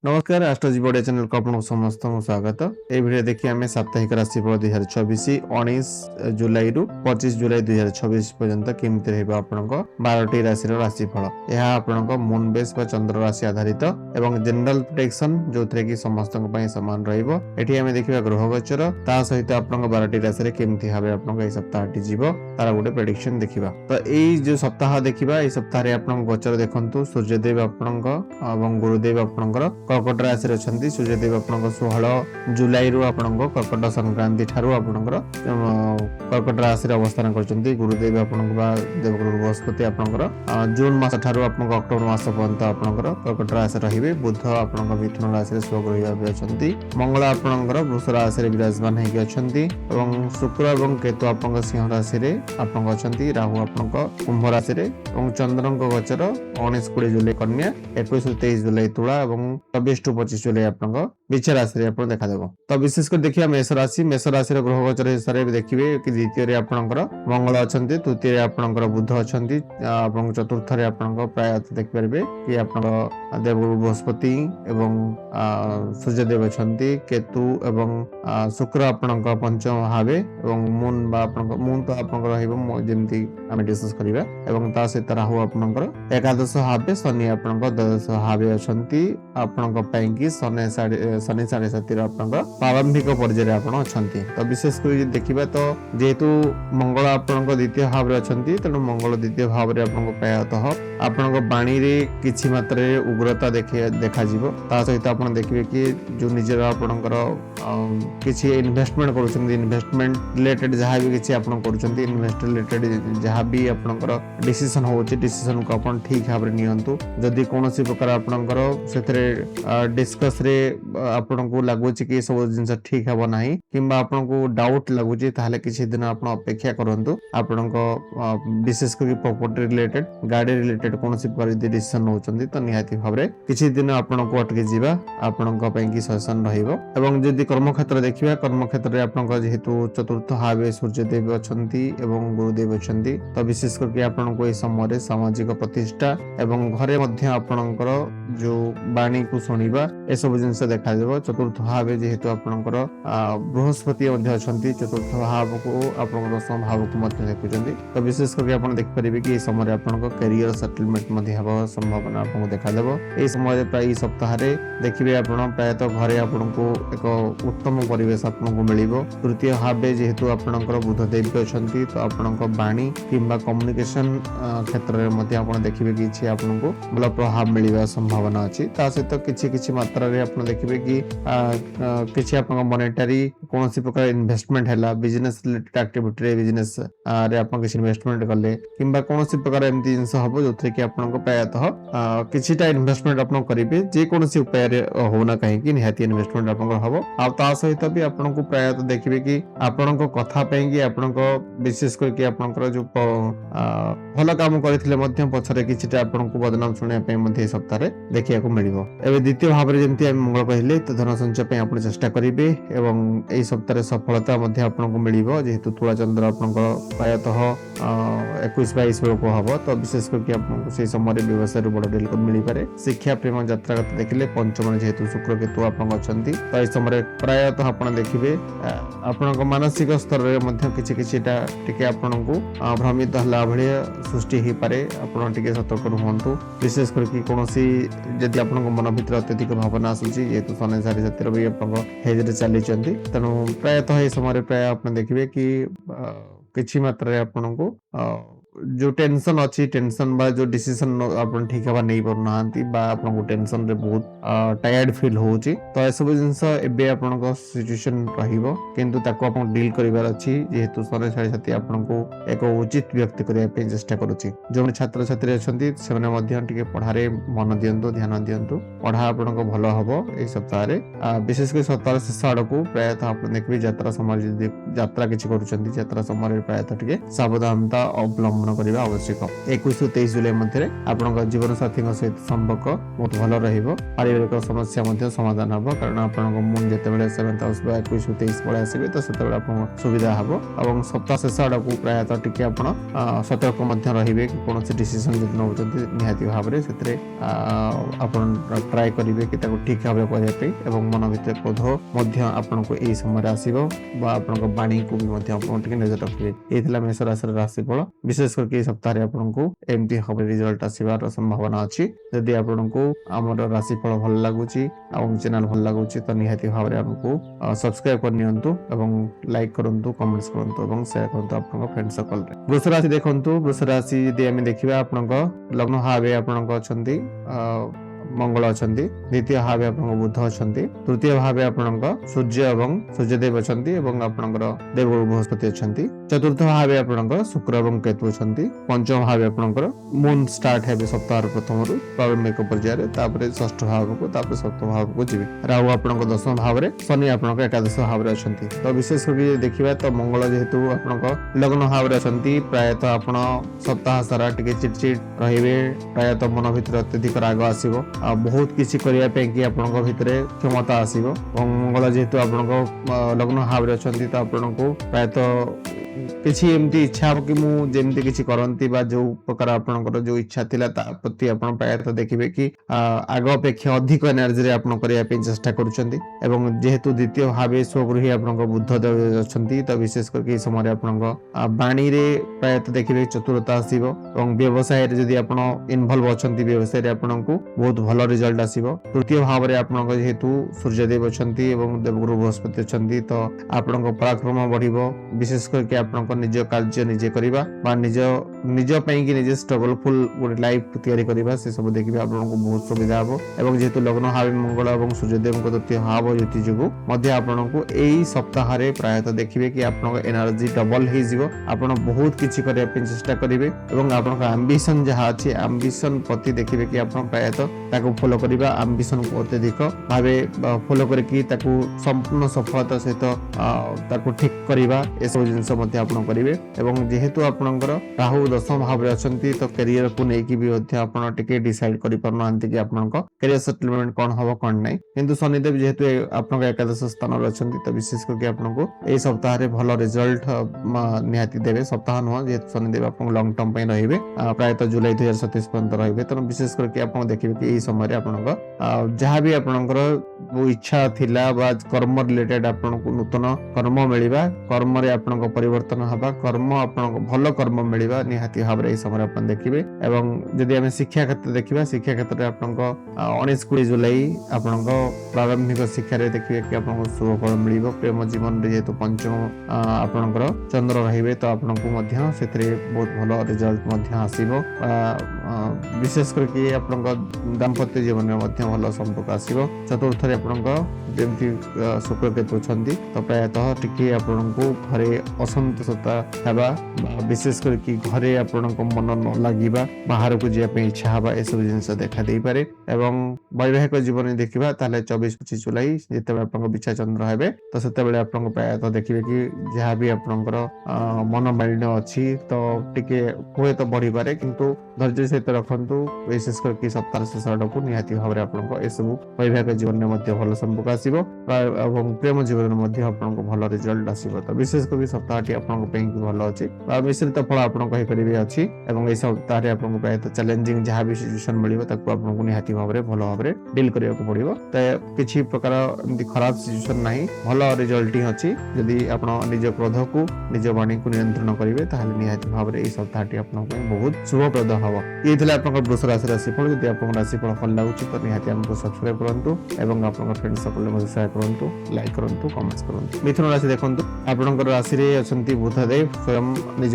नमस्कार आस्ट्रोजी body channel को आपको समस्त स्वागत। ए वीडियो देखिए आम साप्ताहिक राशिफल 2024 19 जुलाई रु 25 जुलाई 2024 पर्यंत केमती रहबा आपनक 12टी राशि राशिफल। यह आपनक मून बेस बा चंद्र राशि आधारित एवं जनरल प्रेडिक्शन जोथरे कि समस्त पई समान रहइबो। एठी हमें देखिबा ग्रह गोचर ता सहित आपनक 12टी राशि रे केमती भाबे आपनक ए सप्ताहटी जीवो तार गोटे प्रेडिक्शन देखिबा। तो एई जो सप्ताह देखिबा ए सप्ताह रे आपनक गोचर देखंतु सूर्यदेव आपनक एवं गुरुदेव आपनकर कर्कट राशि रही। सूर्यदेव आप 16 जुलाई रु आपंक कर्कट संक्रांति ठारू आपंकर कर्कट राशि अवस्थान कर। गुरुदेव देवगुरु बृहस्पति आपंकर जून मास ठारू अक्टोबर मास पर्यंत आपंकर कर्कट राशि रही। बुध आप मिथुन राशि स्वगृह अच्छा। मंगल आपंकर वृष राशि विराजमान होती। शुक्र और केतु आप सिंह राशि अच्छा। राहु आपंक कुंभ राशि चंद्र गोचर 19-20 जुलाई कन्या 21-23 जुलाई तुला और 24-25 जुलाई आपंक विच राशि देखा तो विशेषकर देखिए मेष राशि ग्रह गोचर हिसाब से देखिए कि द्वितीय आपंकर मंगल अच्छा। तृतीय आपंकर बुध अच्छा। चतुर्थ प्राय देखिपारे कि आप देवगुरु बृहस्पति एवं सूर्यदेव अच्छा। केतु एवं शुक्र आपंक पंचम भावे मून मून तो आपमती आम डिस्कस करवा सहित राहु आपंकर एकादश भावे शनि आपंक द्वादश भावे अच्छा। शनि साढ़े साथी प्रारंभिक पर्यायर अच्छा। तो विशेष कर देखा तो जेहेतु मंगल आपंक द्वितीय भाव में अच्छा तेणु मंगल द्वितीय भाव में प्रायतः आपंक बाणी किसी मात्रा उग्रता देखा सहित आप देखिए कि जो निजर आपंकर किसी इन्वेस्टमेंट इन्वेस्टमेंट रिलेटेड जहाँ भी किसी इन्वेस्ट रिलेटेड जहाँ भी आपंकर डिसीजन होची डिसीजन को आप ठीक भाव में नियंतु। जदि कौन प्रकार आपंकर से डिस्कस रे आपन को लगुच कि सब जिन ठीक हे ना कि आपको डाउट लगुच किसी दिन आप अपेक्षा करंतु। आपन विशेष कर प्रॉपर्टी रिलेटेड गाड़ी रिलेटेड कौन प्रकार डिसीजन नौचंदी तो निहाती भाव में किसी दिन आपन को अटकी जीवा आपन की सजेशन रहिबो। एवं जदि कर्म क्षेत्र देखिबा कर्म क्षेत्र रे आपन जेहेतु चतुर्थ भावे सूर्यदेव अछंती एवं गुरुदेव अछंती तो विशेष करके आपन को ए समय सामाजिक प्रतिष्ठा एवं घरे मध्य आपनकर जो बाणी को शुणा ए सब जिन देखा। चतुर्थ भाव जेहेतु आपंकर बृहस्पति अच्छा। चतुर्थ भाव को आप दशम भाव को देखुं तो विशेष करके आप देखिपारे कि समय आप कैरियर सेटलमेंट संभावना आपको देखा। यह समय प्राय सप्ताह देखिए आप प्रायतः घरे आपको एक उत्तम परिवेश आपको मिल। तृतीय भाव जेहेतु आपंकर बुधदेव अच्छा तो आपण बाणी कि कम्युनिकेशन क्षेत्र में देखिए कि आपको भल प्रभाव मिलवा संभावना अच्छी। सहित किसी मात्रा रे आप देखिए कि किसी आप मॉनेटरी कौन प्रकार इन्वेस्टमेंट है बिजनेस रिलेटेड एक्टिविटी बिजनेस रे आप किसी इन्वेस्टमेंट कले कि कौन प्रकार एमती जिन हम जो कि आपको प्रायतः किछिटा इन्वेस्टमेंट आप करेंगे जेकोसी उपाय होना कहीं निहाती इन्वेस्टमेंट हम आ सहित भी आपको प्रायतः देखिए कि आपण कथा विशेष करके आपंकर जो भल कम करते पछरे किछिटा आपको बदनाम शुणा सप्ताह देखा मिल। द्वितीय भाव में जमी मंगल कहले तो धन संचय आप चेष्टा करेंगे एवं यही सप्ताह सफलता आपको मिल जेहेतु तुला चंद्र आप प्रायतः 21-22 बेलू हम तो विशेष करके आपको से समय व्यवसाय बड़ डिल मिल पारे। शिक्षा प्रेम यात्रा देखिले पंचम जेहेतु शुक्र केतु आप अच्छा तो यह समय प्रायतः आप देखिए आपण मानसिक स्तर में किसी आपको भ्रमित है भाया सृष्टि हो पारे। आप सतर्क रुहतु विशेष करके कौन जदि आप मन भर अत्यधिक भावना आसूसी जेहेतु शनि साढ़े साथी भी हेज चली तेणु प्रायतः ये समय प्राय आप देखिए कि किसी मात्रा आपन को जो टेंशन अच्छी टेंशन बा जो डिसीजन आप ठीक है नहीं पार ना आपको टेंशन रे बहुत टायर्ड फील होची तो ए सब जिंस एबे आपनको सिचुएशन रहिबो किंतु ताको आपन डील करिवार अछि जेहेतु शनि साढ़े साथी आपनको एक उचित व्यक्ति करिया पे चेष्टा करूची। जो छात्र छात्री अछंती सेमने मध्य टिके पढ़ारे मन दियंतु ध्यान दियंतु पढ़ा आपनको भलो हबो। ए सप्ताह रे विशेष कर सप्ताह शेष आडको प्रायतः आप देखबे यात्रा समय यात्रा किछि करूचंती यात्रा समय प्रायतः टिके सावधानता अवलंबन ଅବଲମ୍ବନ କରିବା ଆବଶ୍ୟକ। 21 ରୁ 23 ଜୁଲାଇ ମଧ୍ୟରେ ଆପଣଙ୍କ ଜୀବନ ସାଥୀଙ୍କ ସହିତ ସମ୍ପର୍କ ବହୁତ ଭଲ ରହିବ। ପାରିବାରିକ ସମସ୍ୟା ମଧ୍ୟ ସମାଧାନ ହେବ, କାରଣ ଆପଣଙ୍କ ମୁନ ଯେତେବେଳେ 7th ହାଉସ ବା 21 ରୁ 23 ପଳେଇ ଆସିବେ ତ ସେତେବେଳେ ଆପଣଙ୍କ ସୁବିଧା ହେବ। ଏବଂ ସପ୍ତାହ ଶେଷ ଆଡ଼କୁ ପ୍ରାୟତଃ ଟିକେ ଆପଣ ସତର୍କ ମଧ୍ୟ ରହିବେ କି କୌଣସି ଡିସିସନ୍ ଯଦି ନେଉଛନ୍ତି ନିହାତି ଭାବରେ ସେଥିରେ ଆପଣ ଟ୍ରାଏ କରିବେ କି ତାକୁ ଠିକ୍ ଭାବରେ କରିବା ପାଇଁ। ଏବଂ ମନ ଭିତରେ କ୍ରୋଧ ମଧ୍ୟ ଆପଣଙ୍କୁ ଏହି ସମୟରେ ଆସିବ ବା ଆପଣଙ୍କ ବାଣୀକୁ ବି ମଧ୍ୟ ଆପଣ ଟିକେ ନଜର ରଖିବେ। ଏଇ ଥିଲା ମେଷ ରାଶିର ରାଶିଫଳ। ବିଶେଷ କରିକି ଏହି ସପ୍ତାହରେ ଆପଣଙ୍କୁ ଏମିତି ଭାବରେ ରେଜଲ୍ଟ ଆସିବାର ସମ୍ଭାବନା ଅଛି। ଯଦି ଆପଣଙ୍କୁ ଆମର ରାଶିଫଳ ଭଲ ଲାଗୁଛି ଆଉ ଚ୍ୟାନେଲ ଭଲ ଲାଗୁଛି ତ ନିହାତି ଭାବରେ ଆମକୁ ସବସ୍କ୍ରାଇବ କରିନିଅନ୍ତୁ ଏବଂ ଲାଇକ୍ କରନ୍ତୁ, କମେଣ୍ଟସ୍ କରନ୍ତୁ ଏବଂ ସେୟାର କରନ୍ତୁ ଆପଣଙ୍କ ଫ୍ରେଣ୍ଡ ସର୍କଲରେ। ବୃଷ ରାଶି ଦେଖନ୍ତୁ, ବୃଷ ରାଶି ଯଦି ଆମେ ଦେଖିବା ଆପଣଙ୍କ ଲଗ୍ନ ଭାବେ ଆପଣଙ୍କ ଅଛନ୍ତି ମଙ୍ଗଳ ଅଛନ୍ତି, ଦ୍ୱିତୀୟ ଭାବେ ଆପଣଙ୍କ ବୁଧ ଅଛନ୍ତି, ତୃତୀୟ ଭାବେ ଆପଣଙ୍କ ସୂର୍ଯ୍ୟ ଏବଂ ସୂର୍ଯ୍ୟଦେବ ଅଛନ୍ତି ଏବଂ ଆପଣଙ୍କର ଦେବଗୁରୁ ବୃହସ୍ପତି ଅଛନ୍ତି, ଚତୁର୍ଥ ଭାବେ ଆପଣଙ୍କର ଶୁକ୍ର ଏବଂ କେତୁ ଅଛନ୍ତି, ପଞ୍ଚମ ଭାବେ ଆପଣଙ୍କର ମୁନ ଷ୍ଟାର୍ଟ ହେବେ ସପ୍ତାହର ପ୍ରଥମରୁ ପ୍ରାରମ୍ଭିକ ପର୍ଯ୍ୟାୟରେ, ତାପରେ ଷଷ୍ଠ ଭାବକୁ, ତାପରେ ସପ୍ତମ ଭାବକୁ ଯିବେ। ରାହୁ ଆପଣଙ୍କ ଦଶମ ଭାବରେ, ଶନି ଆପଣଙ୍କ ଏକାଦଶ ଭାବରେ ଅଛନ୍ତି। ତ ବିଶେଷ କରି ଦେଖିବା ତ ମଙ୍ଗଳ ଯେହେତୁ ଆପଣଙ୍କ ଲଗ୍ନ ଭାବରେ ଅଛନ୍ତି, ପ୍ରାୟତଃ ଆପଣ ସପ୍ତାହ ସାରା ଟିକେ ଚିଡଚିଡ ରହିବେ, ପ୍ରାୟତଃ ମନ ଭିତରେ ଅତ୍ୟଧିକ ରାଗ ଆସିବ ଆଉ ବହୁତ କିଛି କରିବା ପାଇଁ କି ଆପଣଙ୍କ ଭିତରେ କ୍ଷମତା ଆସିବ। ଏବଂ ମଙ୍ଗଳ ଯେହେତୁ ଆପଣଙ୍କ ଲଗ୍ନ ଭାବରେ ଅଛନ୍ତି ତ ଆପଣଙ୍କୁ ପ୍ରାୟତଃ କିଛି ଏମିତି ଇଚ୍ଛା ହବ କି ମୁଁ ଯେମିତି କିଛି କରନ୍ତି ବା ଯୋଉ ପ୍ରକାର ଆପଣଙ୍କର ଯୋଉ ଇଚ୍ଛା ଥିଲା ତା ପ୍ରତି ଆପଣ ପ୍ରାୟତଃ ଦେଖିବେ କି ଆଗ ଅପେକ୍ଷା ଅଧିକ ଏନର୍ଜିରେ ଆପଣ କରିବା ପାଇଁ ଚେଷ୍ଟା କରୁଛନ୍ତି। ଏବଂ ଯେହେତୁ ଦ୍ୱିତୀୟ ଭାବେ ସ୍ୱଗୃହୀ ଆପଣଙ୍କ ବୁଧ ଦେବ ଅଛନ୍ତି ତ ବିଶେଷ କରିକି ଏହି ସମୟରେ ଆପଣଙ୍କ ବାଣୀରେ ପ୍ରାୟତଃ ଦେଖିବେ ଚତୁରତା ଆସିବ। ଏବଂ ବ୍ୟବସାୟରେ ଯଦି ଆପଣ ଇନଭଲ୍ଭ ଅଛନ୍ତି ବ୍ୟବସାୟରେ ଆପଣଙ୍କୁ ବହୁତ ଭଲ ରେଜଲ୍ଟ ଆସିବ। ତୃତୀୟ ଭାବରେ ଆପଣଙ୍କ ଯେହେତୁ ସୂର୍ଯ୍ୟଦେବ ଅଛନ୍ତି ଏବଂ ଦେବଗୁରୁ ବୃହସ୍ପତି ଅଛନ୍ତି ତ ଆପଣଙ୍କ ପରାକ୍ରମ ବଢିବ। ବିଶେଷ କରିକି ଆପଣଙ୍କ ନିଜ କାର୍ଯ୍ୟ ନିଜେ କରିବା ବା ନିଜ ପାଇଁକି ନିଜେ ଷ୍ଟ୍ରଗଲଫୁଲ ଗୋଟେ ଲାଇଫ ତିଆରି କରିବା ସେ ସବୁ ଦେଖିବେ ଆପଣଙ୍କୁ ବହୁତ ସୁବିଧା ହେବ। ଏବଂ ଯେହେତୁ ଲଗ୍ନ ଭାବେ ମଙ୍ଗଳ ଏବଂ ସୂର୍ଯ୍ୟଦେବଙ୍କ ତୃତୀୟ ଭାବ ଜ୍ୟୋତି ଯୋଗୁଁ ମଧ୍ୟ ଆପଣଙ୍କୁ ଏଇ ସପ୍ତାହରେ ପ୍ରାୟତଃ ଦେଖିବେ କି ଆପଣଙ୍କ ଏନର୍ଜି ଡବଲ ହେଇଯିବ। ଆପଣ ବହୁତ କିଛି କରିବା ପାଇଁ ଚେଷ୍ଟା କରିବେ ଏବଂ ଆପଣଙ୍କ ଆମ୍ବିସନ ଯାହା ଅଛି ଆମ୍ବିସନ ପ୍ରତି ଦେଖିବେ କି ଆପଣ ପ୍ରାୟତଃ ତାକୁ ଫଲୋ କରିବା, ଆମ୍ବିସନକୁ ଅତ୍ୟଧିକ ଭାବେ ଫଲୋ କରିକି ତାକୁ ସମ୍ପୂର୍ଣ୍ଣ ସଫଳତା ସହିତ ତାକୁ ଠିକ କରିବା ଏସବୁ ଜିନିଷ ମଧ୍ୟ ଆପଣ କରିବେ। ଏବଂ ଯେହେତୁ ଆପଣଙ୍କର ରାହୁ ଦଶମ ଭାବରେ ଅଛନ୍ତି ତ କ୍ୟାରିୟରକୁ ନେଇକି ବି ମଧ୍ୟ ଆପଣ ଟିକେ ଡିସାଇଡ କରିପାରୁନାହାନ୍ତି କି ଆପଣଙ୍କ କ୍ୟାରିୟର ସେଟଲମେଣ୍ଟ କଣ ହବ କଣ ନାହିଁ। କିନ୍ତୁ ଶନିଦେବ ଯେହେତୁ ଆପଣଙ୍କ ଏକାଦଶ ସ୍ଥାନରେ ଅଛନ୍ତି ତ ବିଶେଷ କରିକି ଆପଣଙ୍କୁ ଏଇ ସପ୍ତାହରେ ଭଲ ରେଜଲ୍ଟ ନିହାତି ଦେବେ। ସପ୍ତାହ ନୁହଁ, ଯେହେତୁ ଶନିଦେବ ଆପଣଙ୍କୁ ଲଙ୍ଗ ଟର୍ମ ପାଇଁ ରହିବେ, ପ୍ରାୟତଃ ଜୁଲାଇ 2027 ପର୍ଯ୍ୟନ୍ତ ରହିବେ। ତେଣୁ ବିଶେଷ କରିକି ଆପଣ ଦେଖିବେ କି ଏଇ ସମୟରେ ଆପଣଙ୍କ ଯାହାବି ଆପଣଙ୍କର ଇଚ୍ଛା ଥିଲା ବା କର୍ମ ରିଲେଟେଡ ଆପଣଙ୍କୁ ନୂତନ କର୍ମ ମିଳିବା, କର୍ମରେ ଆପଣଙ୍କ ପରିବର୍ତ୍ତନ ହେବା, ଆପଣଙ୍କ ଭଲ କର୍ମ ମିଳିବା ନିହାତି ଭାବରେ ଏହି ସମୟରେ ଆପଣ ଦେଖିବେ। ଏବଂ ଯଦି ଆମେ ଶିକ୍ଷା କ୍ଷେତ୍ର ଦେଖିବା, ଶିକ୍ଷା କ୍ଷେତ୍ରରେ ଆପଣଙ୍କ 19-20 ଜୁଲାଇ ଆପଣଙ୍କ ପ୍ରାରମ୍ଭିକ ଶିକ୍ଷାରେ ଦେଖିବେ କି ଆପଣଙ୍କୁ ଶୁଭ ଫଳ ମିଳିବ। ପ୍ରେମ ଜୀବନରେ ଯେହେତୁ ପଞ୍ଚମ ଆପଣଙ୍କର ଚନ୍ଦ୍ର ରହିବେ ତ ଆପଣଙ୍କୁ ମଧ୍ୟ ସେଥିରେ ବହୁତ ଭଲ ରେଜଲ୍ଟ ମଧ୍ୟ ଆସିବ। ବିଶେଷ କରିକି ଆପଣଙ୍କ ଦାମ୍ପତ୍ୟ ଜୀବନରେ ମଧ୍ୟ ଭଲ ସମ୍ପର୍କ ଆସିବ। ଚତୁର୍ଥରେ ଆପଣଙ୍କ ଯେମିତି ଶୁକ୍ର କେତୁ ଅଛନ୍ତି ତ ପ୍ରାୟତଃ ଟିକେ ଆପଣଙ୍କୁ ଘରେ ଅସନ୍ତୋଷତା ହେବା, ବିଶେଷ କରିକି ଘରେ ଆପଣଙ୍କ ମନ ନ ଲାଗିବା, ବାହାରକୁ ଯିବା ପାଇଁ ଇଚ୍ଛା ହେବା ଏସବୁ ଜିନିଷ ଦେଖା ଦେଇପାରେ। ଏବଂ ବୈବାହିକ ଜୀବନ ଦେଖିବା ତାହେଲେ 24-25 ଜୁଲାଇ ଯେତେବେଳେ ଆପଣଙ୍କ ବିଛା ଚନ୍ଦ୍ର ହେବେ ତ ସେତେବେଳେ ଆପଣଙ୍କ ପ୍ରାୟତଃ ଦେଖିବେ କି ଯାହାବି ଆପଣଙ୍କର ମନୋମାଳିନ୍ୟ ଅଛି ତ ଟିକେ ହୁଏତ ବଢିପାରେ, କିନ୍ତୁ ଧୈର୍ଯ୍ୟ ସହିତ ରଖନ୍ତୁ। ବିଶେଷ କରିକି ସପ୍ତାହ ଶେଷ ଆଡ଼କୁ ନିହାତି ଭାବରେ ଆପଣଙ୍କ ଏସବୁ ବୈବାହିକ ଜୀବନରେ ମଧ୍ୟ ଭଲ ସମ୍ପର୍କ ଆସିବ ଏବଂ ପ୍ରେମ ଜୀବନରେ ମଧ୍ୟ ଆପଣଙ୍କୁ ଭଲ ରେଜଲ୍ଟ ଆସିବ। ତ ବିଶେଷ କରି ସପ୍ତାହଟି ଆପଣଙ୍କ ପାଇଁ ଭଲ ଅଛି ବା ମିଶ୍ରିତ ଫଳ ଆପଣ କହିପାରିବେ ଅଛି। ଏବଂ ଏହି ସପ୍ତାହରେ ଆପଣଙ୍କୁ ପ୍ରାୟତଃ ଚ୍ୟାଲେଞ୍ଜିଂ ଯାହା ବି ସିଚୁଏସନ ମିଳିବ ତାକୁ ଆପଣଙ୍କୁ ନିହାତି ଭାବରେ ଭଲ ଭାବରେ ଡିଲ୍ କରିବାକୁ ପଡିବ। ତ କିଛି ପ୍ରକାର ଏମିତି ଖରାପ ସିଚୁଏସନ ନାହିଁ, ଭଲ ରେଜଲ୍ଟ ହିଁ ଅଛି। ଯଦି ଆପଣ ନିଜ କ୍ରୋଧକୁ ନିଜ ବାଣୀକୁ ନିୟନ୍ତ୍ରଣ କରିବେ ତାହେଲେ ନିହାତି ଭାବରେ ଏହି ସପ୍ତାହଟି ଆପଣଙ୍କ ପାଇଁ ବହୁତ ଶୁଭପ୍ରଦ ହବ। ଇଏ ଥିଲା ଆପଣଙ୍କ ବୃଷ ରାଶି ରାଶିଫଳ। ଯଦି ଆପଣଙ୍କ ରାଶିଫଳ ଭଲ ଲାଗୁଛି ତ ନିହାତି ଆମକୁ ସବସ୍କ୍ରାଇବ କରନ୍ତୁ ଏବଂ ଆପଣଙ୍କ ଫ୍ରେଣ୍ଡ ସର୍କଲରେ ମଧ୍ୟ ସେୟାର କରନ୍ତୁ, ଲାଇକ୍ କରନ୍ତୁ, କମେଣ୍ଟ କରନ୍ତୁ। ମିଥୁନ ରାଶି ଦେଖନ୍ତୁ, ଆପଣଙ୍କର ରାଶିରେ ଅଛନ୍ତି ବୁଧଦେବ, ସ୍ୱୟଂ ନିଜ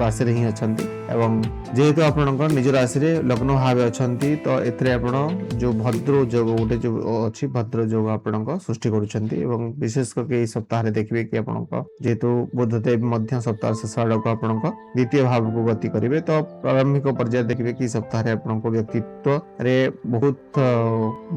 ରାଶିରେ ହିଁ ଅଛନ୍ତି। ଏବଂ ଯେହେତୁ ଆପଣଙ୍କ ନିଜ ରାଶିରେ ଲଗ୍ନ ଭାବେ ଅଛନ୍ତି ତ ଏଥିରେ ଆପଣ ଯୋଉ ଭଦ୍ର ଯୋଗ ଗୋଟେ ଯୋଉ ଅଛି, ଭଦ୍ର ଯୋଗ ଆପଣଙ୍କ ସୃଷ୍ଟି କରୁଛନ୍ତି। ଏବଂ ବିଶେଷ କରି ଏଇ ସପ୍ତାହରେ ଦେଖିବେ କି ଆପଣଙ୍କ ଯେହେତୁ ବୁଧଦେବ ମଧ୍ୟ ସପ୍ତାହ ଶେଷ ଆଡ଼କୁ ଆପଣଙ୍କ ଦ୍ୱିତୀୟ ଭାବକୁ ଗତି କରିବେ ତ ପ୍ରାରମ୍ଭିକ ପର୍ଯ୍ୟାୟରେ ଦେଖିବେ କି ସପ୍ତାହରେ ଆପଣଙ୍କ ବ୍ୟକ୍ତିତ୍ୱରେ बहुत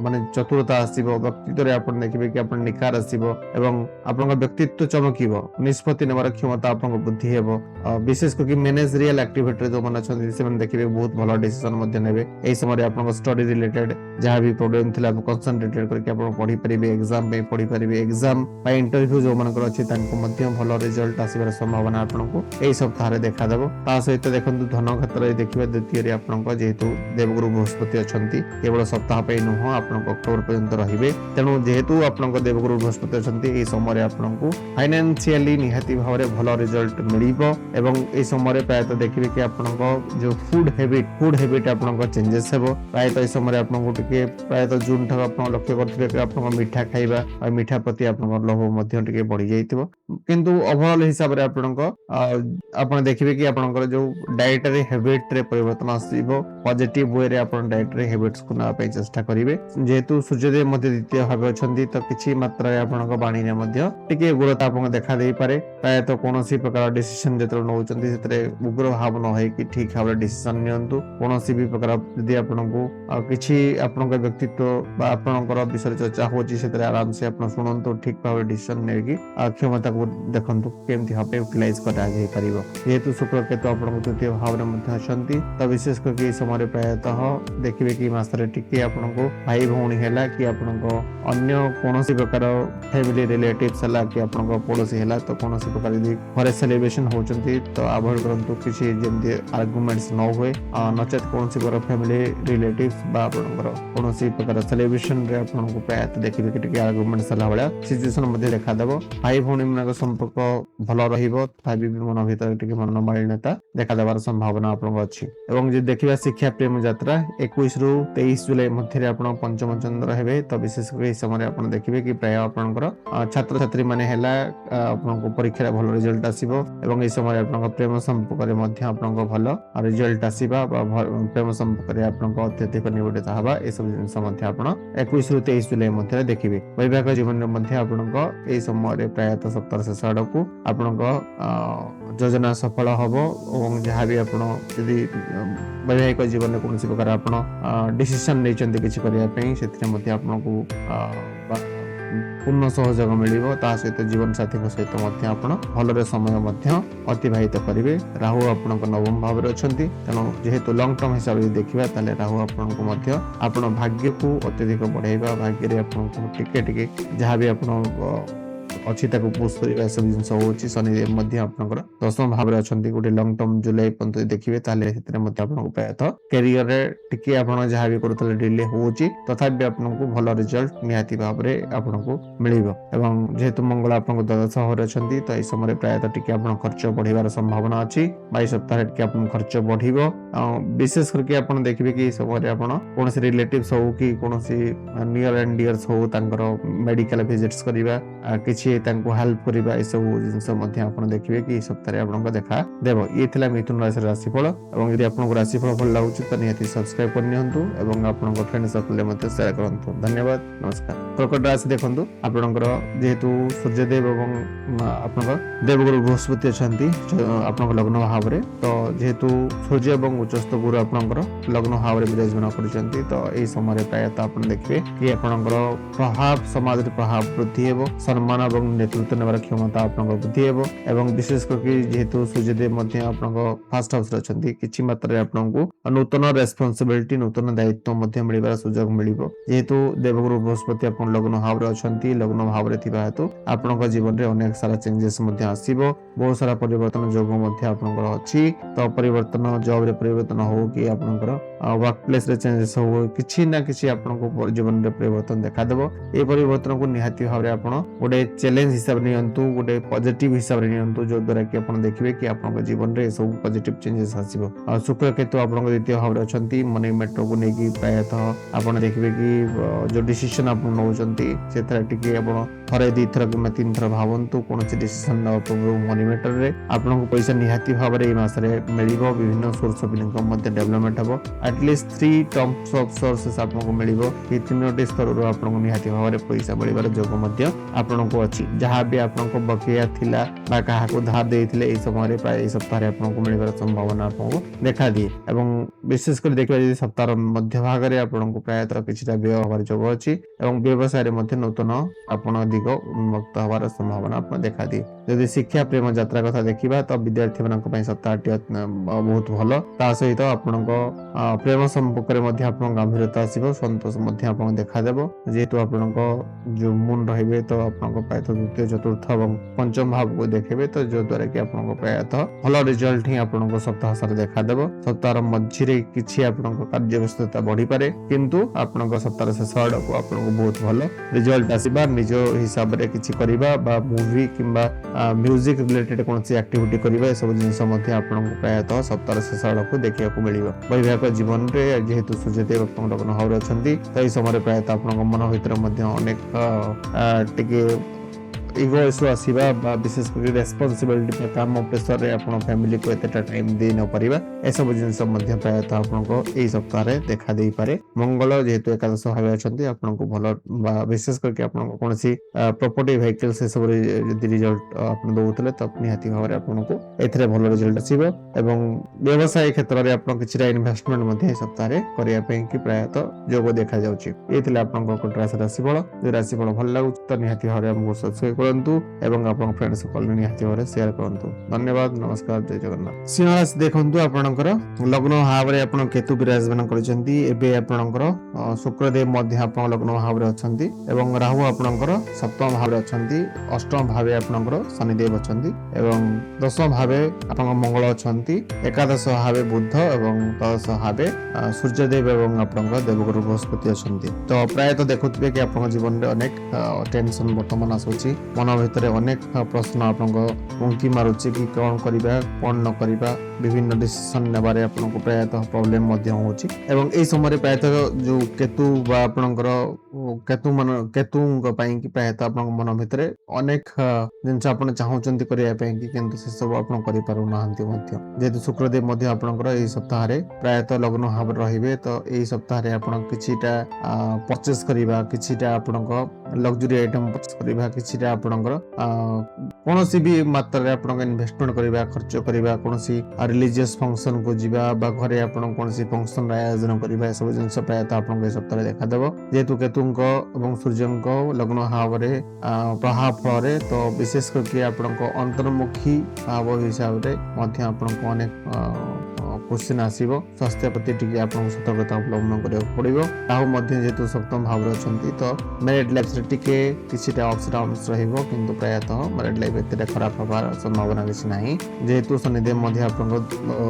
माने चतुरता आसीबो व्यक्तित्व रे आपण देखिबे कि आपण निखार आसीबो एवं आपन व्यक्तित्व चमकीबो निष्पत्ति नेबार क्षमता आपन बुद्धि हेबो विशेष करके मैनेजरियल एक्टिविटी रे जो मन अछन से मन देखिबे बहुत भलो डिसीजन मध्ये नेबे एई समय आपन स्टडी रिलेटेड जहां भी प्रॉब्लम थिला कंसंट्रेटेड करके आपन पढी परिबे एग्जाम पे पढी परिबे एग्जाम बा इंटरव्यू जो मन अछि तांको मध्ये भलो रिजल्ट आसीबार संभावना आपन को एई सप्ताह रे देखा देबो ता सहित देखंतु धन क्षेत्र रे देखिबे द्वितीय रे आपन को जेहेतु देवगुरु बृहस्पति अछंती केवल सप्ताह पे नुह आपन को अक्टोबर पर्यंत रहिबे तेनु जेहेतु आपन को देवगुरु बृहस्पति अछंती एई समय रे आपन को फाइनेंशियली निहाती भाव रे भलो रिजल्ट मिलिबो एवं एई समय रे प्रायत देखिबे कि आपन को जो फूड हैबिट आपन को चेंजेस हेबो प्रायत एई समय रे आपन को टिके प्रायत जून ठक आपन लक्ष्य करथिबे कि आपन को मीठा खाइबा और मीठा प्रति आपन को लोभ मध्ये टिके बढ़ी जाइतिबो किंतु ओवरऑल हिसाब रे आपन को आपन देखिबे कि आपन को जो डाइटरी हैबिट रे परिवर्तन आसीबो पॉजिटिव वे रे आपन डाइटरी हैबिट्स को ना पे चेष्टा करिवे जेहेतु सूर्यदेव मध्ये द्वितीय भाव अछंती तो किछि मात्रा रे आपन को बाणी रे मध्ये टिके गुरता आपन देखा देई पारे प्रायत कोनोसी प्रकार डिसीजन जेतरो नउचंती सेतरे उग्र भाव न होय कि ठीक भाव डिसीजन नियंतु कोनोसी भी प्रकार यदि आपन को किछि आपन को व्यक्तित्व बा आपन को विषय चर्चा होची सेतरे आराम से आपन सुनंतु ठीक भाव डिसीजन नेकी क्षमता को देखंतु केमति भाबे यूटिलाइज करा जाय परिबो जेहेतु शुक्र केतु आपन को तृतीय भाव रे मध्ये अछंती त विशेष करके समय प्रायतः देखिबे कि मासरे टिके आपन को भाई भौणी हैला कि आपन को अन्य कोनोसी प्रकार फैमिली रिलेटिव्स हला कि आपन को पड़ोसी हैला तो कोनोसी प्रकार यदि घरे सेलिब्रेशन होचंती तो अवॉइड करंतु किछि जेमति आर्गुमेंट्स न होय नचेत कोनोसी प्रकार फैमिली रिलेटिव्स बा आपन को कोनोसी प्रकार सेलिब्रेशन रे आपन को प्रायत देखिबे कि टिके आर्गुमेंट्स हला वाला सिचुएशन मध्ये देखा देबो भाई भौणी मन संपर्क भलो रहिबो तथापि मन भीतर टिके मन मालिन्यता देखा देबार संभावना आपन को अछि एवं जे देखिबा शिक्षा प्रेम यात्रा 21 रु 23 जुलाई मध्ये आपन पंचम चंद्र हेबे तो विशेष कर समय आपन देखिबे कि प्राय आपनकर छात्र छात्री माने हैला आपन को परीक्षा भलो रिजल्ट आसीबो एवं ए समय आपन को प्रेम संपर्क रे मध्ये आपन को भलो रिजल्ट आसीबा प्रेम संपर्क रे आपन को अत्यधिक निवडित हबा ए सब जिंस मध्ये आपन 21 रु 23 जुलाई मध्ये देखिबे वैवाहिक जीवन मध्ये आपन को ए समय रे प्रायत सप्ताह शेष आडकू आपन को योजना सफल हबो एवं जहाँ भी आपण यदि वैवाहिक जीवन में कौन प्रकार आपण डिसीजन नहीं किसी करने से आपको पूर्ण सहयोग मिलिबो ता सहित जीवन साथी सहित आपण भलरे समय अतिबाहित करेंगे राहु आपण नवम भाव में अच्छा तेणु जेहेतु लंग टर्म हिसाब से देखा ताले राहु आपण भाग्य को अत्यधिक बढ़ाइबा भाग्य टिके जहाँ भी आपण अच्छी पुश करवा सब जिन होची शनिदेव मध्य आपनकर दशम भाव में अछंती गोटे लॉन्ग टर्म जुलाई पर्यंत देखिबे ताले सेतरे मध्य आपनको प्रायतः कैरियर रे टिके आपण जहाँ भी करथले डिले होची तथापि आपनको भलो रिजल्ट निहाती भाव रे आपनको मिलिबो एवं जेहेतु मंगल आपनको द्वादश भाव में अछंती तो ए समय प्रायतः टिके आपण खर्च बढ़िबार संभावना अछि 22 सप्ताह टिके आपण खर्च बढ़िबो विशेष करके आपण देखिबे कि समय आपण कोनोसी रिलेटिव्स हो कि कोनोसी नियर एंड डियर्स हो तांकर मेडिकल विजिट्स करिबा किछि तांको हेल्प करिबा ए सब जिंस मध्ये आपण देखिबे कि सप्ताह रे आपनको देखा देबो ये थिला मिथुन राशि राशिफल एवं यदि आपनको राशिफल भल लागुछि त निहाती सब्सक्राइब करनियंतु एवं आपनको फ्रेंड सर्कल मध्ये शेयर करंतु धन्यवाद नमस्कार कर्कट राशि देखंतु आपनकर जेहेतु सूर्यदेव एवं आपनकर देवगुरु बृहस्पति अछंती आपनकर लग्न भाव रे तो जेहेतु सूर्य एवं उच्चस्थ गुरु आपनकर लग्न भाव रे विराजमान करछंती तो एई समय रे प्रायतः आपण देखिबे कि आपनकर प्रभाव समाज रे प्रभाव वृद्धि हेबो सम्मान एवं नेतृत्व नेबार क्षमता आपनकर वृद्धि हेबो एवं विशेष करके जेहेतु सूर्यदेव मध्ये आपनकर फास्ट हाउस रे अछंती किछि मात्रा रे आपनकु नूतन रेस्पोंसिबिलिटी नूतन दायित्व मध्ये मिलिबार सुयोग मिलिबो जेहेतु देवगुरु बृहस्पति आपन लग्न भाव रे अछंती लग्न भाव रे थिबा हेतु आपनकर जीवन रे अनेक सारा चेंजेस मध्ये आसीबो बहुत सारा परिवर्तन जोग मध्ये आपनकर अछि तो परिवर्तन जॉब रे परिवर्तन हो कि आपनकर वर्क प्लेस रे चेंजेस हो किछि ना किछि आपनकर जीवन रे परिवर्तन देखा देबो ए परिवर्तन को निहाती भाव रे आपण गोटे चैलेंज हिसाब नियंतु गोटे पॉजिटिव हिसाब रे नियंतु जो द्वारा कि आपण देखिबे कि आपन जीवन रे सब पॉजिटिव चेंजेस आसीबो शुक्र केतु आपन द्वितीय भाव रे अछंती मनी मेट्रो को नेकी प्रायतः आपण देखिबे कि जो डिसीजन आपण नउचंती सेतरा टिके आपण थरे दी थर कि 3 थर भावंतु कोनोसी डिसिजन नवा पूर्व मनी मैटर रे आपनको पैसा निहाती भाव रे मास रे मिलिबो विभिन्न सोर्स ऑफ इनकम मध्ये डेवलपमेंट हबो एटलीस्ट 3 टर्म्स ऑफ सोर्सेस आपनको मिलिबो कि तीनोटी स्तर रो आपनको निहाती भाव रे पैसा मिलिबार जोग मध्ये आपनको अछि जहां भी आपनको बकिया थिला बा काहा को धार देथिले ए समय रे प्राय ए सप्ताह रे आपनको मिलिबार संभावना आपनको देखा दिए एवं विशेष कर देखबा जे सप्ताह मध्य भाग रे आपनको प्राय तर किछटा व्यय होबार जोग अछि एवं व्यवसाय रे मध्ये नूतन आपण दिग उन्मुक्त होबार संभावना आपन देखा दिए यदि शिक्षा प्रेम यात्रा कथा देखिबा त विद्यार्थी मानक पय सप्ताहटी बहुत भलो ता सहित आपनको प्रेम संपर्क रे मध्ये आपन गंभीरता आसीबो संतोष मध्ये आपन देखा देबो जेतु आपनको जो मून रहिबे तो आपनको प्राय द्वितीय चतुर्थ एवं पंचम भाव को देखबे तो जो द्वारा कि आपनको प्राय भलो रिजल्ट ही आपनको सप्ताह सारा देखा देबो सप्ताह मझी रे किछि आपनको कार्य व्यस्तता बढ़ी पारे किंतु आपनको सप्ताह शेष आडको आपनको बहुत भलो रिजल्ट आसीबा निज हिसाब रे किछि करिबा बा मूवी किंबा म्यूजिक रिलेटेड कोनसी एक्टिविटी करिबा ए सब जिंस मध्ये आपनको प्रायतः सप्ताह शेष आडको देखिया को मिलिबो वैवाहिक जीवन रे जेहेतु सूर्यदेव आपनको लग्न हावर अछंती त ए समय रे प्रायतः आपनको मन भीतर मध्ये अनेक टिके इगो इशू आसीबा बा विशेष कर रेस्पोंसिबिलिटी पर काम प्रेशर रे अपन फैमिली को एतेटा टाइम दे न परिबा ए सब जिंस मध्ये प्रायतः आपनको एई सप्ताह रे देखा देई पारे मंगल जेहेतु एकादश भावे अछंती आपनको भलो बा विशेष करके आपनको कोनसी प्रॉपर्टी व्हीकल से सब यदि रिजल्ट आपन दोउतले त निहाती भाव रे आपनको एथरे भलो रिजल्ट आसीबो एवं व्यवसाय क्षेत्र रे आपन किछरा इन्वेस्टमेंट मध्ये सप्ताह रे करिया पे कि प्रायतः जोग देखा जाउची एथिले आपनको कोट्रास राशिफल जे राशिफल भल लागु त निहाती भाव रे हमको सब्सक्राइब करंतु एवं आपन फ्रेंड्स को निहाती भाव रे शेयर करंतु धन्यवाद नमस्कार जय जगन्नाथ सिंह राशि देखंतु आपनकर लग्न भाव रे आपन केतु विराजमान करचंती एबे आपनकर शुक्रदेव मध्ये आपन लग्न भाव रे अछंती एवं राहु आपनकर सप्तम भाव रे अछंती अष्टम भावे आपनकर शनिदेव अछंती एवं दशम भावे आपन मंगल अछंती एकादश भावे बुध एवं द्वादश भावे सूर्यदेव एवं आपनकर देवगुरु बृहस्पति अछंती तो प्राय तो देखुतबे कि आपन जीवन रे अनेक टेंशन वर्तमान आसुची मन भीतर अनेक प्रश्न आपन उंकी मारुची कि कोन करिबा कोन न करिबा विभिन्न डिसिजन नेबारे आपनको प्रायतः प्रॉब्लम मध्ये होची एवं ए समय रे प्रायतः जो केतु बा आपनकर केतुंग पई कि प्रायतः आपन मन भीतर अनेक जिंस आपन चाहउचंती करिया पई कि किंतु से सब आपन करि पारु नाहंती मध्ये जेतु शुक्रदेव मध्ये आपनकर ए सप्ताह रे प्रायतः लग्न भाव रहिबे तो ए सप्ताह रे आपन किछिटा परचेस करिबा किछिटा आपनको लग्जरी आइटम परचेस करिबा किछिटा आपनकर कोनोसी भी मात्रा रे आपन इन्वेस्टमेंट करिबा खर्च करिबा कोनोसी रिलीजियस फंक्शन को जिबा बा घरे आपन कोनोसी फंक्शन आयोजन करिबा सब जिंस प्रायतः आपन ए सप्ताह रे देखा देबो जेतु केतुंक एवं सूर्यंक लग्न भाव रे प्रभाव फल रे तो विशेष करके आपनको अंतर्मुखी भाव हिसाब रे मध्य आपनको अनेक क्वेश्चन आसीबो स्वास्थ्य प्रति टिके आपन सतर्कता अवलंबन करियो पड़िबो ताहु मध्ये जेतु सप्तम भाव रे अछंती तो मैरिड लाइफ रे टिके किछिटा अप्स डाउन्स रहिबो किंतु प्रायतः मैरिड लाइफ एते खराब होबार संभावना किछि नाही जेतु शनिदेव मध्ये आपन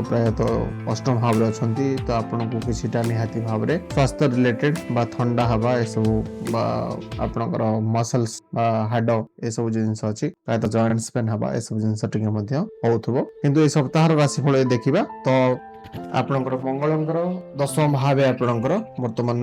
प्रायतः अष्टम भाव रे अछंती तो आपन को किछिटा निहाती भाव रे स्वास्थ्य रिलेटेड बा ठंडा हवा ए सब बा आपनकर मसल्स बा हाड ए सब जिंस अछि प्रायतः जॉइंट्स पेन हवा ए सब जिंस टिके मध्ये होउथबो किंतु ए सप्ताह राशिफल देखिबा तो आपनकर मंगलंकर दशम भावे आपनकर वर्तमान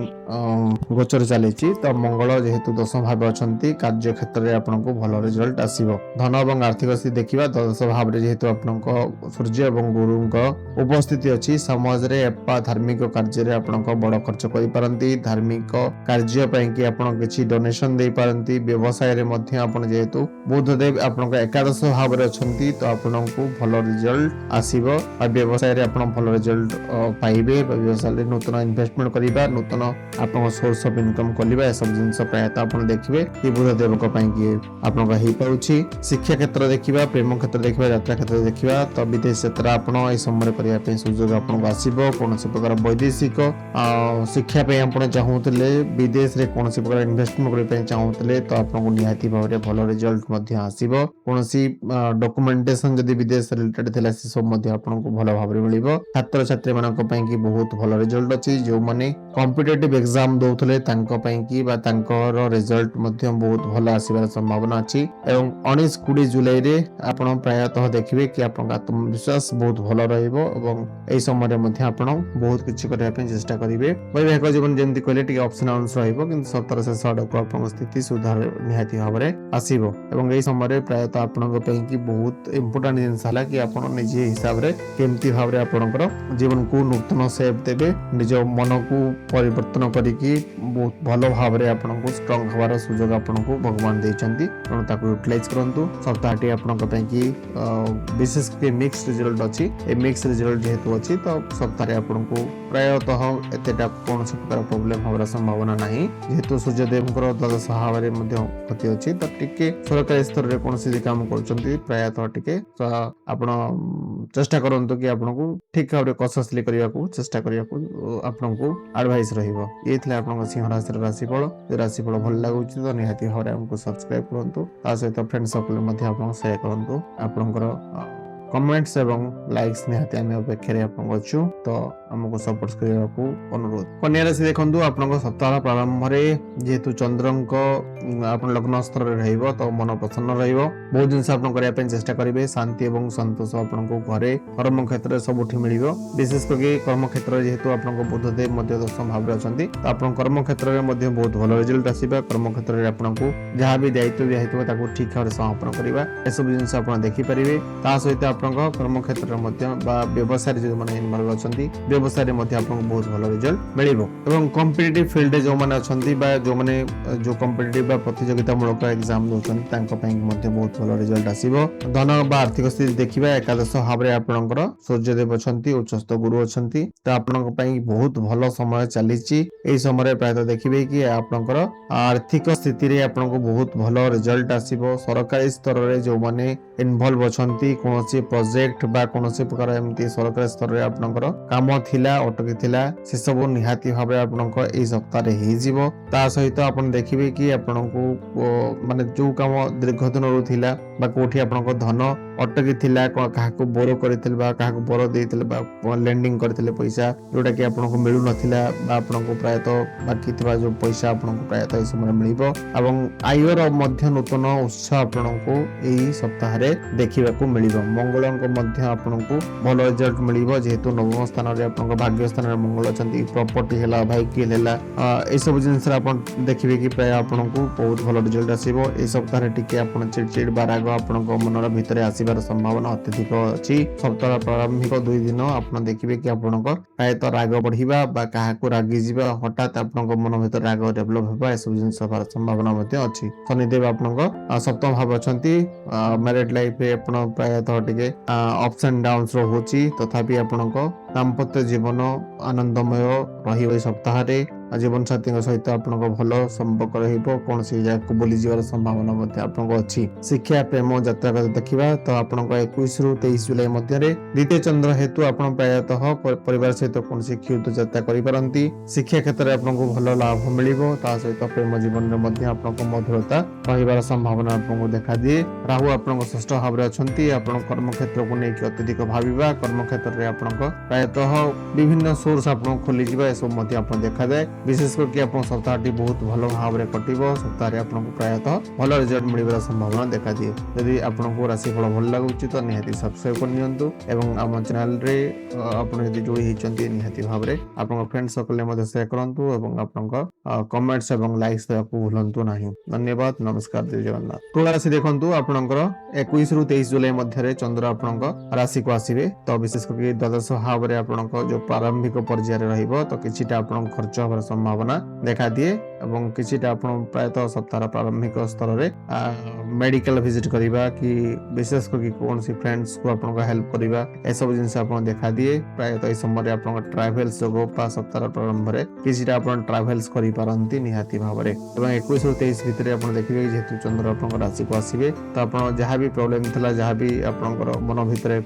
गोचर चलेछि तो मंगल जेहेतु दशम भावे अछंती कार्य क्षेत्र रे आपनको भलो रिजल्ट आसीबो धन एवं आर्थिक स्थिति देखिबा दश भाव रे जेहेतु आपनको सूर्य एवं गुरुंक उपस्थिति अछि समाज रे अपा धार्मिक कार्य रे आपनको बड़ खर्च करि पारंती धार्मिक कार्य पय कि आपन किछि डोनेशन दे पारंती व्यवसाय रे मध्ये आपन जेहेतु बुधदेव आपनको एकादश भाव रे अछंती तो आपनको भलो रिजल्ट आसीबो आ व्यवसाय रे आपन भलो रिजल्ट पाइबे व्यवसाय नूतन इन्वेस्टमेंट करिबा नूतन आपन सोर्स ऑफ इनकम कलिबा सब जिंस प्रायतः आपन देखिबे कि बुधदेव को पई कि आपन का हेई पाउची शिक्षा क्षेत्र देखिबा प्रेम क्षेत्र देखिबा यात्रा क्षेत्र देखिबा तो विदेश यात्रा आपन ए समय करिया पे सुযোଗ आपन को आसीबो कोनसे प्रकार वैदेशिक शिक्षा पे आपन चाहूतले विदेश रे कोनसे प्रकार इन्वेस्टमेंट करि पे चाहूतले तो आपन को निहाती भाबरे भलो रिजल्ट मध्ये आसीबो कोनसी डॉक्यूमेंटेशन जदी विदेश रिलेटेड थिला से सब मध्ये आपन को भलो भाबरे मिलिबो ଛାତ୍ର ଛାତ୍ରୀ ମାନଙ୍କ ପାଇଁ କି ବହୁତ ଭଲ ରେଜଲ୍ଟ ଅଛି। ଯେଉଁମାନେ କମ୍ପିଟେଟିଭ ଏକ୍ସାମ ଦଉଥିଲେ ତାଙ୍କ ପାଇଁ କି ବା ତାଙ୍କର ରେଜଲ୍ଟ ମଧ୍ୟ ବହୁତ ଭଲ ଆସିବାର ସମ୍ଭାବନା ଅଛି। ଏବଂ 19-20 ଜୁଲାଇରେ ଆପଣ ପ୍ରାୟତଃ ଦେଖିବେ କି ଆପଣଙ୍କ ଆତ୍ମବିଶ୍ୱାସ ବହୁତ ଭଲ ରହିବ ଏବଂ ଏହି ସମୟରେ ମଧ୍ୟ ଆପଣ ବହୁତ କିଛି କରିବା ପାଇଁ ଚେଷ୍ଟା କରିବେ। ବୈବାହିକ ଜୀବନ ଯେମିତି କହିଲେ ଟିକେ ଅପସନାଲ ରହିବ, କିନ୍ତୁ ସତର ଶେଷ ଆଡ଼କୁ ଆପଣଙ୍କ ସ୍ଥିତି ସୁଧାର ନିହାତି ଭାବରେ ଆସିବ। ଏବଂ ଏହି ସମୟରେ ପ୍ରାୟତଃ ଆପଣଙ୍କ ପାଇଁ କି ବହୁତ ଇମ୍ପୋର୍ଟାଣ୍ଟ ଜିନିଷ ହେଲା କି ଆପଣ ନିଜେ ହିସାବରେ କେମିତି ଭାବରେ ଆପଣଙ୍କର ଜୀବନକୁ ନୂତନ ସେପ୍ ଦେବେ, ନିଜ ମନକୁ ପରିବର୍ତ୍ତନ କରିକି ବହୁତ ଭଲ ଭାବରେ ଆପଣଙ୍କୁ ଷ୍ଟ୍ରଙ୍ଗ ହେବାର ସୁଯୋଗ ଆପଣଙ୍କୁ ଭଗବାନ ଦେଇଛନ୍ତି। ତେଣୁ ତାକୁ ୟୁଟିଲାଇଜ କରନ୍ତୁ। ସପ୍ତାହଟି ଆପଣଙ୍କ ପାଇଁ କି ବିଶେଷ କରି ମିକ୍ସ ରେଜଲ୍ଟ ଅଛି। ଏ ମିକ୍ସ ରେଜଲ୍ଟ ଯେହେତୁ ଅଛି ତ ସପ୍ତାହରେ ଆପଣଙ୍କୁ ପ୍ରାୟତଃ ଏତେଟା କୌଣସି ପ୍ରକାର ପ୍ରୋବ୍ଲେମ ହେବାର ସମ୍ଭାବନା ନାହିଁ। ଯେହେତୁ ସୂର୍ଯ୍ୟଦେବଙ୍କର ଦ୍ୱାଦଶ ଭାବରେ ମଧ୍ୟ କ୍ଷତି ଅଛି, ତ ଟିକେ ସରକାରୀ ସ୍ତରରେ କୌଣସି ବି କାମ କରୁଛନ୍ତି ପ୍ରାୟତଃ ଟିକେ ଆପଣ ଚେଷ୍ଟା କରନ୍ତୁ କି ଆପଣଙ୍କୁ ଠିକ ଭାବରେ କସସଲି କରିବାକୁ ଚେଷ୍ଟା କରିବାକୁ ଆପଣଙ୍କୁ ଆଡଭାଇସ ରହିବ। ଇଏ ଥିଲା ଆପଣଙ୍କ ସିଂହ ରାଶିର ରାଶିଫଳ। ରାଶିଫଳ ଭଲ ଲାଗୁଛି ତ ନିହାତି ଭାବରେ ଆମକୁ ସବସ୍କ୍ରାଇବ କରନ୍ତୁ। ତା ସହିତ ଫ୍ରେଣ୍ଡ ସର୍କଲ ମଧ୍ୟ ଆପଣ ସେୟାର କରନ୍ତୁ। ଆପଣଙ୍କର କମେଣ୍ଟସ ଏବଂ ଲାଇକ୍ସ ନିହାତି ଆମେ ଅପେକ୍ଷାରେ ଆପଣଙ୍କୁ ଅଛୁ, ତ ଆମକୁ ସପୋର୍ଟ କରିବାକୁ ଅନୁରୋଧ। କନ୍ୟା ରାଶି ଦେଖନ୍ତୁ, ଆପଣଙ୍କ ସପ୍ତାହ ପ୍ରାରମ୍ଭରେ ଯେହେତୁ ଚନ୍ଦ୍ରଙ୍କ ଆପଣ ଲଗ୍ନ ସ୍ତରରେ ରହିବ ତ ମନ ପ୍ରସନ୍ନ ରହିବ। ବହୁତ ଜିନିଷ ଆପଣ କରିବା ପାଇଁ ଚେଷ୍ଟା କରିବେ। ଶାନ୍ତି ଏବଂ ସନ୍ତୋଷ ଆପଣଙ୍କୁ ଘରେ କର୍ମକ୍ଷେତ୍ରରେ ସବୁଠି ମିଳିବ। ବିଶେଷ କରି କର୍ମକ୍ଷେତ୍ରରେ ଯେହେତୁ ଆପଣଙ୍କ ବୁଧଦେବ ମଧ୍ୟ ଦଶମ ଭାବରେ ଅଛନ୍ତି, ତ ଆପଣଙ୍କ କର୍ମକ୍ଷେତ୍ରରେ ମଧ୍ୟ ବହୁତ ଭଲ ରେଜଲ୍ଟ ଆସିବା। କର୍ମକ୍ଷେତ୍ରରେ ଆପଣଙ୍କୁ ଯାହା ବି ଦାୟିତ୍ୱ ଦିଆହେଇଥିବ ତାକୁ ଠିକ ଭାବରେ ସମାପନ କରିବା, ଏସବୁ ଜିନିଷ ଆପଣ ଦେଖିପାରିବେ। ତା ସହିତ ଆପଣଙ୍କ କର୍ମକ୍ଷେତ୍ରରେ ମଧ୍ୟ ବା ବ୍ୟବସାୟରେ ଯେଉଁମାନେ ଇନଭଲ୍ଭ ଅଛନ୍ତି, ବ୍ୟବସାୟରେ ମଧ୍ୟ ଆପଣଙ୍କୁ ବହୁତ ଭଲ ରେଜଲ୍ଟ ମିଳିବ। ଏବଂ କମ୍ପିଟେଟିଭ ଫିଲ୍ଡରେ ଯେଉଁମାନେ ଅଛନ୍ତି ବା ଯେଉଁମାନେ ଯେଉଁ କମ୍ପିଟେଟିଭ ବା ପ୍ରତିଯୋଗିତାମୂଳକ ଏକ୍ସାମ ଦେଉଛନ୍ତି ତାଙ୍କ ପାଇଁ ମଧ୍ୟ ବହୁତ ଭଲ ରେଜଲ୍ଟ ଆସିବ। ଧନ ବା ଆର୍ଥିକ ସ୍ଥିତି ଦେଖିବା, ଏକାଦଶ ଭାବରେ ଆପଣଙ୍କର ସୂର୍ଯ୍ୟଦେବ ଅଛନ୍ତି, ଉଚ୍ଚସ୍ଥ ଗୁରୁ ଅଛନ୍ତି, ତ ଆପଣଙ୍କ ପାଇଁ ବହୁତ ଭଲ ସମୟ ଚାଲିଛି। ଏହି ସମୟରେ ପ୍ରାୟତଃ ଦେଖିବେ କି ଆପଣଙ୍କର ଆର୍ଥିକ ସ୍ଥିତିରେ ଆପଣଙ୍କୁ ବହୁତ ଭଲ ରେଜଲ୍ଟ ଆସିବ। ସରକାରୀ ସ୍ତରରେ ଯେଉଁମାନେ ଇନଭଲ୍ଭ ଅଛନ୍ତି, କୌଣସି ପ୍ରୋଜେକ୍ଟ ବା କୌଣସି ପ୍ରକାର ଏମିତି ସରକାରୀ ସ୍ତରରେ ଆପଣଙ୍କର କାମ ଥିଲା ଅଟକି ଥିଲା, ସେସବୁ ନିହାତି ଭାବେ ଆପଣଙ୍କ ଏଇ ସପ୍ତାହରେ ହେଇଯିବ। ତା ସହିତ ଆପଣ ଦେଖିବେ କି ଆପଣଙ୍କୁ ମାନେ ଯୋଉ କାମ ଦୀର୍ଘ ଦିନରୁ ଥିଲା ବା କୋଉଠି ଆପଣଙ୍କ ଧନ ଅଟକି ଥିଲା, କାହାକୁ ବୋର କରିଥିଲେ ବା କାହାକୁ ବୋର ଦେଇଥିଲେ ବା ଲେଣ୍ଡିଂ କରିଥିଲେ ପଇସା ଯୋଉଟା କି ଆପଣଙ୍କୁ ମିଳୁନଥିଲା ବା ଆପଣଙ୍କୁ ପ୍ରାୟତଃ ବାକି ଥିବା ଯୋଉ ପଇସା ଆପଣଙ୍କୁ ପ୍ରାୟତଃ ଏହି ସମୟରେ ମିଳିବ। ଏବଂ ଆୟର ମଧ୍ୟ ନୂତନ ଉତ୍ସ ଆପଣଙ୍କୁ ଏହି ସପ୍ତାହରେ ଦେଖିବାକୁ ମିଳିବ। ମଙ୍ଗଳଙ୍କ ମଧ୍ୟ ଆପଣଙ୍କୁ ଭଲ ରେଜଲ୍ଟ ମିଳିବ, ଯେହେତୁ ନବମ ସ୍ଥାନରେ ଆପଣଙ୍କ ଭାଗ୍ୟ ସ୍ଥାନରେ ମଙ୍ଗଳ ଅଛନ୍ତି। ପ୍ରପର୍ଟି ହେଲା, ଭାଇକିଲ ହେଲା, ଏସବୁ ଜିନିଷରେ ଆପଣ ଦେଖିବେ କି ପ୍ରାୟ ଆପଣଙ୍କୁ ବହୁତ ଭଲ ରେଜଲ୍ଟ ଆସିବ। ଏହି ସପ୍ତାହରେ ଟିକେ ଆପଣ ଚିଡଚିଡ ବା ରାଗ ଆପଣଙ୍କ ମନର ଭିତରେ ଆସିବାର ସମ୍ଭାବନା ଅତ୍ୟଧିକ ଅଛି। ସପ୍ତାହ ପ୍ରାରମ୍ଭିକ 2 ଦିନ ଆପଣ ଦେଖିବେ କି ଆପଣଙ୍କ ପ୍ରାୟତଃ ରାଗ ବଢିବା ବା କାହାକୁ ରାଗିଯିବା, ହଠାତ୍ ଆପଣଙ୍କ ମନ ଭିତରେ ରାଗ ଡେଭଲପ ହେବା, ଏସବୁ ଜିନିଷ ହେବାର ସମ୍ଭାବନା ମଧ୍ୟ ଅଛି। ଶନିଦେବ ଆପଣଙ୍କ ସପ୍ତମ ଭାବ ଅଛନ୍ତି। ମ୍ୟାରେଡ୍ ଲାଇଫରେ ଆପଣ ପ୍ରାୟତଃ ଟିକେ ଅପ୍ସ ଆଣ୍ଡ ଡାଉନ୍ସ ରହୁଛି, ତଥାପି ଆପଣଙ୍କ ଦାମ୍ପତ୍ୟ ଜୀବନ ଆନନ୍ଦମୟ ରହିବ। ଏହି ସପ୍ତାହରେ ଜୀବନସାଥୀଙ୍କ ସହିତ ଆପଣଙ୍କ ଭଲ ସମ୍ପର୍କ ରହିବ। କୌଣସି ଜାଗାକୁ ବୁଲିଯିବାର ସମ୍ଭାବନା ମଧ୍ୟ ଆପଣଙ୍କ ଅଛି। ଶିକ୍ଷା, ପ୍ରେମ, ଯାତ୍ରା କଥା ଦେଖିବା ତ ଆପଣଙ୍କ 21ରୁ 23 ଜୁଲାଇ ମଧ୍ୟରେ ଦ୍ୱିତୀୟ ଚନ୍ଦ୍ର ହେତୁ ଆପଣ ପ୍ରାୟତଃ ପରିବାର ସହିତ କୌଣସି କ୍ଷୁଦ୍ର ଯାତ୍ରା କରିପାରନ୍ତି। ଶିକ୍ଷା କ୍ଷେତ୍ରରେ ଆପଣଙ୍କୁ ଭଲ ଲାଭ ମିଳିବ। ତା ସହିତ ପ୍ରେମ ଜୀବନରେ ମଧ୍ୟ ଆପଣଙ୍କ ମଧୁରତା ରହିବାର ସମ୍ଭାବନା ଆପଣଙ୍କୁ ଦେଖାଦିଏ। ରାହୁ ଆପଣଙ୍କ ଷଷ୍ଠ ଭାବରେ ଅଛନ୍ତି। ଆପଣ କର୍ମକ୍ଷେତ୍ରକୁ ନେଇକି ଅତ୍ୟଧିକ ଭାବିବା, କର୍ମକ୍ଷେତ୍ରରେ ଆପଣଙ୍କ ପ୍ରାୟତଃ ବିଭିନ୍ନ ସୋର୍ସ ଆପଣଙ୍କୁ ଖୋଲିଯିବା, ଏସବୁ ମଧ୍ୟ ଆପଣ ଦେଖାଯାଏ। ବିଶେଷ କରିକି ଆପଣ ସପ୍ତାହଟି ବହୁତ ଭଲ ଭାବରେ କଟିବ। ସପ୍ତାହରେ ଆପଣଙ୍କୁ ପ୍ରାୟତଃ ଭଲ ରେଜଲ୍ଟ ମିଳିବାର ସମ୍ଭାବନା ଦେଖାଦିଏ। ଯଦି ଆପଣଙ୍କୁ ରାଶିଫଳ ଭଲ ଲାଗୁଛି ତ ନିହାତି ସବସ୍କ୍ରାଇବ କରିନିଅନ୍ତୁ ଏବଂ ଆମ ଚ୍ୟାନେଲରେ ଆପଣ ଯଦି ଯୋଡ଼ି ହେଇଛନ୍ତି ନିହାତି ଭାବରେ ଆପଣଙ୍କ ଫ୍ରେଣ୍ଡ ସର୍କଲରେ ମଧ୍ୟ ସେୟାର କରନ୍ତୁ ଏବଂ ଆପଣଙ୍କ କମେଣ୍ଟସ ଏବଂ ଲାଇକ୍ସ ଦେବାକୁ ଭୁଲନ୍ତୁ ନାହିଁ। ଧନ୍ୟବାଦ, ନମସ୍କାର, ଜୟ ଜଗନ୍ନାଥ। ତୁଳା ରାଶି ଦେଖନ୍ତୁ, ଆପଣଙ୍କର 21ରୁ 23 ଜୁଲାଇ ମଧ୍ୟରେ ଚନ୍ଦ୍ର ଆପଣଙ୍କ ରାଶିକୁ ଆସିବେ। ତ ବିଶେଷ କରି ଦ୍ୱାଦଶ ଭାବରେ ଆପଣଙ୍କ ଯୋଉ ପ୍ରାରମ୍ଭିକ ପର୍ଯ୍ୟାୟରେ ରହିବ, ତ କିଛିଟା ଆପଣଙ୍କ ଖର୍ଚ୍ଚ ହେବାର ସମ୍ଭାବନା ଦେଖାଦିଏ ଏବଂ କିଛିଟା ଆପଣ ପ୍ରାୟତଃ ସପ୍ତାହର ପ୍ରାରମ୍ଭିକ ସ୍ତରରେ ମେଡିକାଲ ଭିଜିଟ କରିବା କି ବିଶେଷ କରି କୌଣସି ଫ୍ରେଣ୍ଡସକୁ ଆପଣଙ୍କ ହେଲ୍ପ କରିବା, ଏସବୁ ଜିନିଷ ଆପଣ ଦେଖାଦିଏ। ପ୍ରାୟତଃ ଏହି ସମୟରେ ଆପଣଙ୍କ ଟ୍ରାଭେଲ୍ସ ଯୋଗ ବା ସପ୍ତାହର ପ୍ରାରମ୍ଭରେ କିଛିଟା ଆପଣ ଟ୍ରାଭେଲ୍ସ କରିପାରନ୍ତି ନିହାତି ଭାବରେ। ଏବଂ 21ରୁ 23 ଭିତରେ ଆପଣ ଦେଖିବେ ଯେହେତୁ ଚନ୍ଦ୍ର ଆପଣଙ୍କ ରାଶିକୁ ଆସିବେ, ତ ଆପଣ ଯାହା ବି ପ୍ରୋବ୍ଲେମ ଥିଲା, ଯାହା ବି ଆପଣଙ୍କର ମନ ଭିତରେ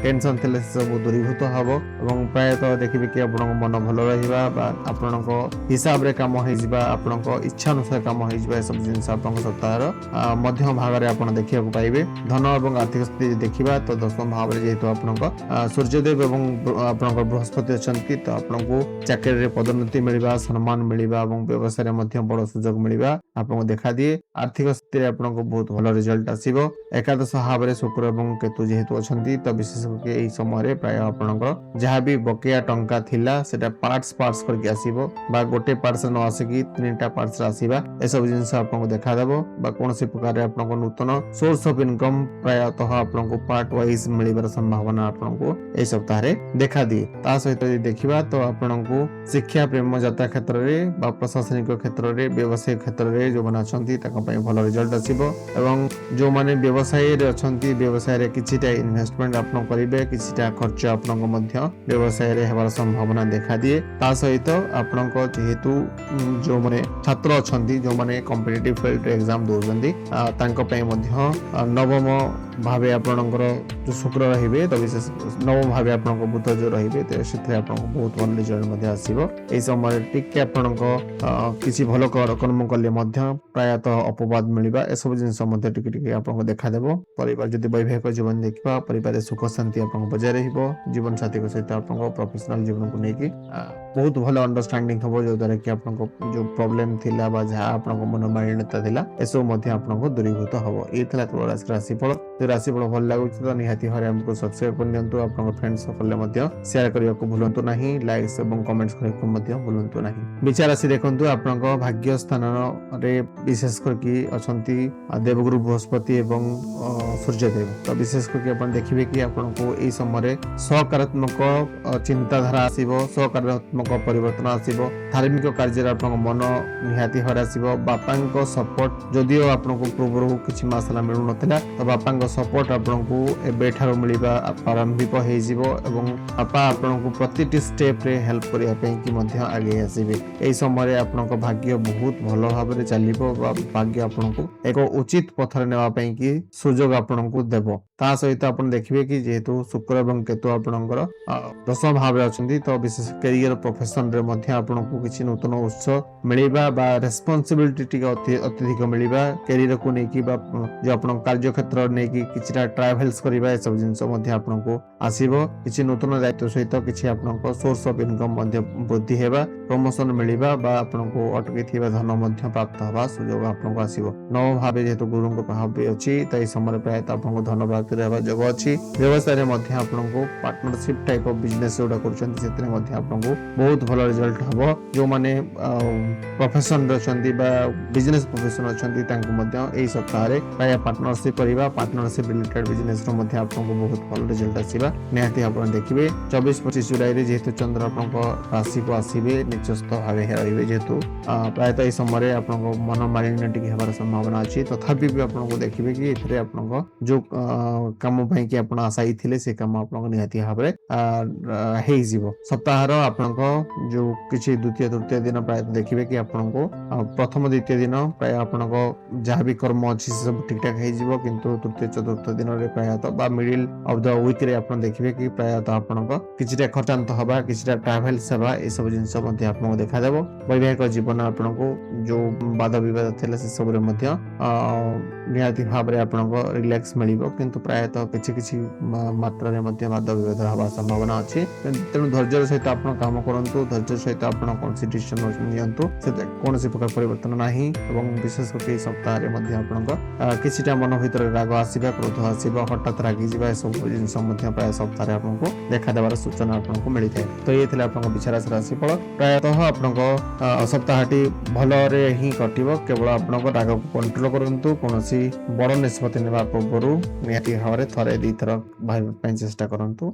ଟେନସନ ଥିଲେ, ସେସବୁ ଦୂରୀଭୂତ ହେବ ଏବଂ ପ୍ରାୟତଃ ଦେଖିବେ କି ଆପଣଙ୍କ ମନ ଭଲ ରହିବା ବା ଆପଣଙ୍କ हिसाब रे काम हो जिबा आपनको इच्छा अनुसार काम हो जिबा सब जिंस आपनको सप्ताहर मध्य भाग रे आपण देखिया को पाइबे। धन एवं आर्थिक स्थिति देखिबा तो दशम भाव रे जेहेतु आपनको सूर्यदेव एवं आपनको बृहस्पति अछंती तो आपनको चाकरी रे पदोन्नति मिलिबा सम्मान मिलिबा एवं व्यवसाय रे मध्य बड़ सुयोग मिलिबा आपनको देखा दिए। आर्थिक स्थिति रे आपनको बहुत भलो रिजल्ट आसीबो। एकादश भाव रे शुक्र एवं केतु जेहेतु अछंती तो विशेष करके एई समय रे प्राय आपनको जहां भी बकेया टंका थिला सेटा पार्ट्स करके आसीबो बा गोटे पार्ट्स न आसीकी तीनटा पार्ट्स आसीबा ए सब जिंस आपनको देखा देबो बा कोनोसी प्रकार रे आपनको नूतन सोर्स ऑफ इनकम प्रायतः आपनको पार्ट वाइज मिलिबार संभावना आपनको ए सप्ताह रे देखा दिए। ता सहित देखिबा तो आपनको शिक्षा प्रेम यात्रा क्षेत्र रे बा प्रशासनिक क्षेत्र रे व्यवसाय क्षेत्र रे जो बना अछंती ताका पय भलो रिजल्ट आसीबो एवं जो माने व्यवसाय रे अछंती व्यवसाय रे किछिटा इन्वेस्टमेंट आपन करिवे किछिटा खर्च आपनको मध्य व्यवसाय रे हेबार संभावना देखा दिए। ता सहित आपनको जेहेतु जो माने छात्र अछंती जो माने कॉम्पिटिटिव फील्ड रे एग्जाम दोजंती तांको पय मध्य नवम भावे आपनकर जो शुक्र रहिबे तो विशेष नवम भावे आपनको बुध जो रहिबे तो सेथे आपनको बहुत भल रिजल्ट मध्य आसीबो। एई समय टिके आपनको किछि भलो कर्म कले मध्य प्रायतः अपवाद मिलिबा ए सब जिंस मध्य टिके टिके आपनको देखा देबो। परिवार जदि वैवाहिक जीवन देखिबा परिवार रे सुख शांति आपनको बजाय रहिबो। जीवन साथी को सहित आपनको प्रोफेशनल जीवन को नेकी बहुत भलो अंडरस्टैंडिंग हबो जो द्वारा कि आपनको जो प्रॉब्लम थिला बा जहा आपनको मन मालिन्यता थिला एसो मध्य आपनको दूरीभूत हबो। ए थिला तो राशिफल तो राशिफल भल लागु तो निहाती हरे हमको सब्सक्राइब करनियंतु आपनको फ्रेंड्स सकले मध्य शेयर करिया को भूलंतु नाही लाइक्स एवं कमेंट्स करिया को मध्य भूलंतु नाही। विचार राशि देखंतु आपनको भाग्य स्थान रे विशेष करके अछंती देवगुरु बृहस्पति एवं सूर्यदेव तो विशेष करके अपन देखिबे कि आपनको एई समय सकारात्मक चिंताधारा आसीबो सकारात्मक परिवर्तन आसीबो। धार्मिक कार्य रे आपनको मन निहाती हर आसीबो। बापांको सपोर्ट जदियो आपनको पूर्व किछि मासला मिलु नथिला तो बापांको सपोर्ट आपनको एबे ठारो मिलिबा प्रारंभिक हे जिवो एवं बापा आपनको प्रतिटी स्टेप रे हेल्प करिया पे कि मध्य आगे आसीबे। एई समय रे आपनको भाग्य बहुत भलो भाबे रे चलिबो भाग्य आपनको एक उचित पथरे नेवा पे कि सुयोग आपनको देबो। ता सहित आपण देखिबे कि जेहेतु शुक्र एवं केतु आपणकर दशम भाव रे अछंती तो विशेष करियर प्रोफेशन रे मध्य आपनको किछि नूतन उत्सव मिलिबा बा रेस्पोंसिबिलिटी टिके अत्यधिक मिलिबा करियर को नेकी बा जो आपण कार्य क्षेत्र नेकी किछिटा ट्रैवल्स करिबा ए सब जिंस मध्य आपनको आसीबो। किछि नूतन दायित्व सहित किछि आपनको सोर्स ऑफ इनकम मध्य वृद्धि हेबा प्रमोशन मिलिबा बा आपनको अटकी थिबा धन मध्य प्राप्त हबा सुयोग आपनको आसीबो। नव भावे जेहेतु गुरुଙ୍କ प्रभाव भी अछि तै समय प्रायत आपनको धन प्राप्ति रहबा जग अछि। व्यवसाय रे मध्य आपनको पार्टनरशिप टाइप ऑफ बिजनेस जोडा करछन्ती सेतरे मध्य आपनको बहुत भलो रिजल्ट हबो। जो माने प्रोफेशन रछन्ती बा बिजनेस प्रोफेशन अछन्ती तांको मध्य एई सप्ताह रे प्राय पार्टनरशिप करिबा पार्टनरशिप रिलेटेड बिजनेस रो मध्य आपनको बहुत भलो रिजल्ट आसीबा। निहाती आपण देखिबे 24-25 जुलाई रे जेहेतु चंद्र आपनको राशि को आसीबे निचस्थ भावे रहिबे जेहेतु प्रायत एई समय रे आपनको मन मालिन्य टिके हेबार संभावना अछि। तथापि भी आपनको देखिबे कि एथरे आपनको जो काम पई कि आपण आशाई थिले से काम आपनको निहाती भाबरे हेई जिवो। सप्ताह रो आपनको जो किछि द्वितीय तृतीय दिन प्राय देखिबे कि आपनको प्रथम द्वितीय दिन प्राय आपनको जहां भी कर्म अछि सब ठीक ठाक हेई जिवो किंतु तृतीय चतुर्थ दिन रे प्रायत बा मिडिल ऑफ द वीक रे आपण देखिबे कि प्रायत आपनको किछिटा खर्चांत हबा किछिटा ट्रैवल सेवा ए सब जिंस मध्य आपनको देखा देबो। वैवाहिक जीवन आपनको जो वाद विवाद थिले से सब रे मध्य निहाती भाव रे आपनको रिलैक्स मिलिबो किंतु प्रायत किछि मात्रा रे मध्य वाद विवाद हबा संभावना अछि। तेनु धैर्य सहित आपण काम करंतु धैर्य सहित आपण कॉन्सिडरेशन नियंतु से कोनोसी प्रकार परिवर्तन नाही एवं विशेष करके सप्ताह रे मध्य आपनको किछिटा मन भीतर राग आसीबा क्रोध आसीबा हठात रागी जिबा सब जिंस मध्य प्राय सप्ताह रे आपनको देखा देबार सूचना आपनको मिलि थाए। तो ये थिला आपनको विचार राशिफल प्रायतः आपनको सप्ताहटी भलो रे ही कटिबो। केवल आपनको राग को कंट्रोल करंतु कोनोसी बड़ निष्पत्ति नेबा पूर्वरु निहाती भाबरे थरे दी थर भाई पे चेष्टा करंतु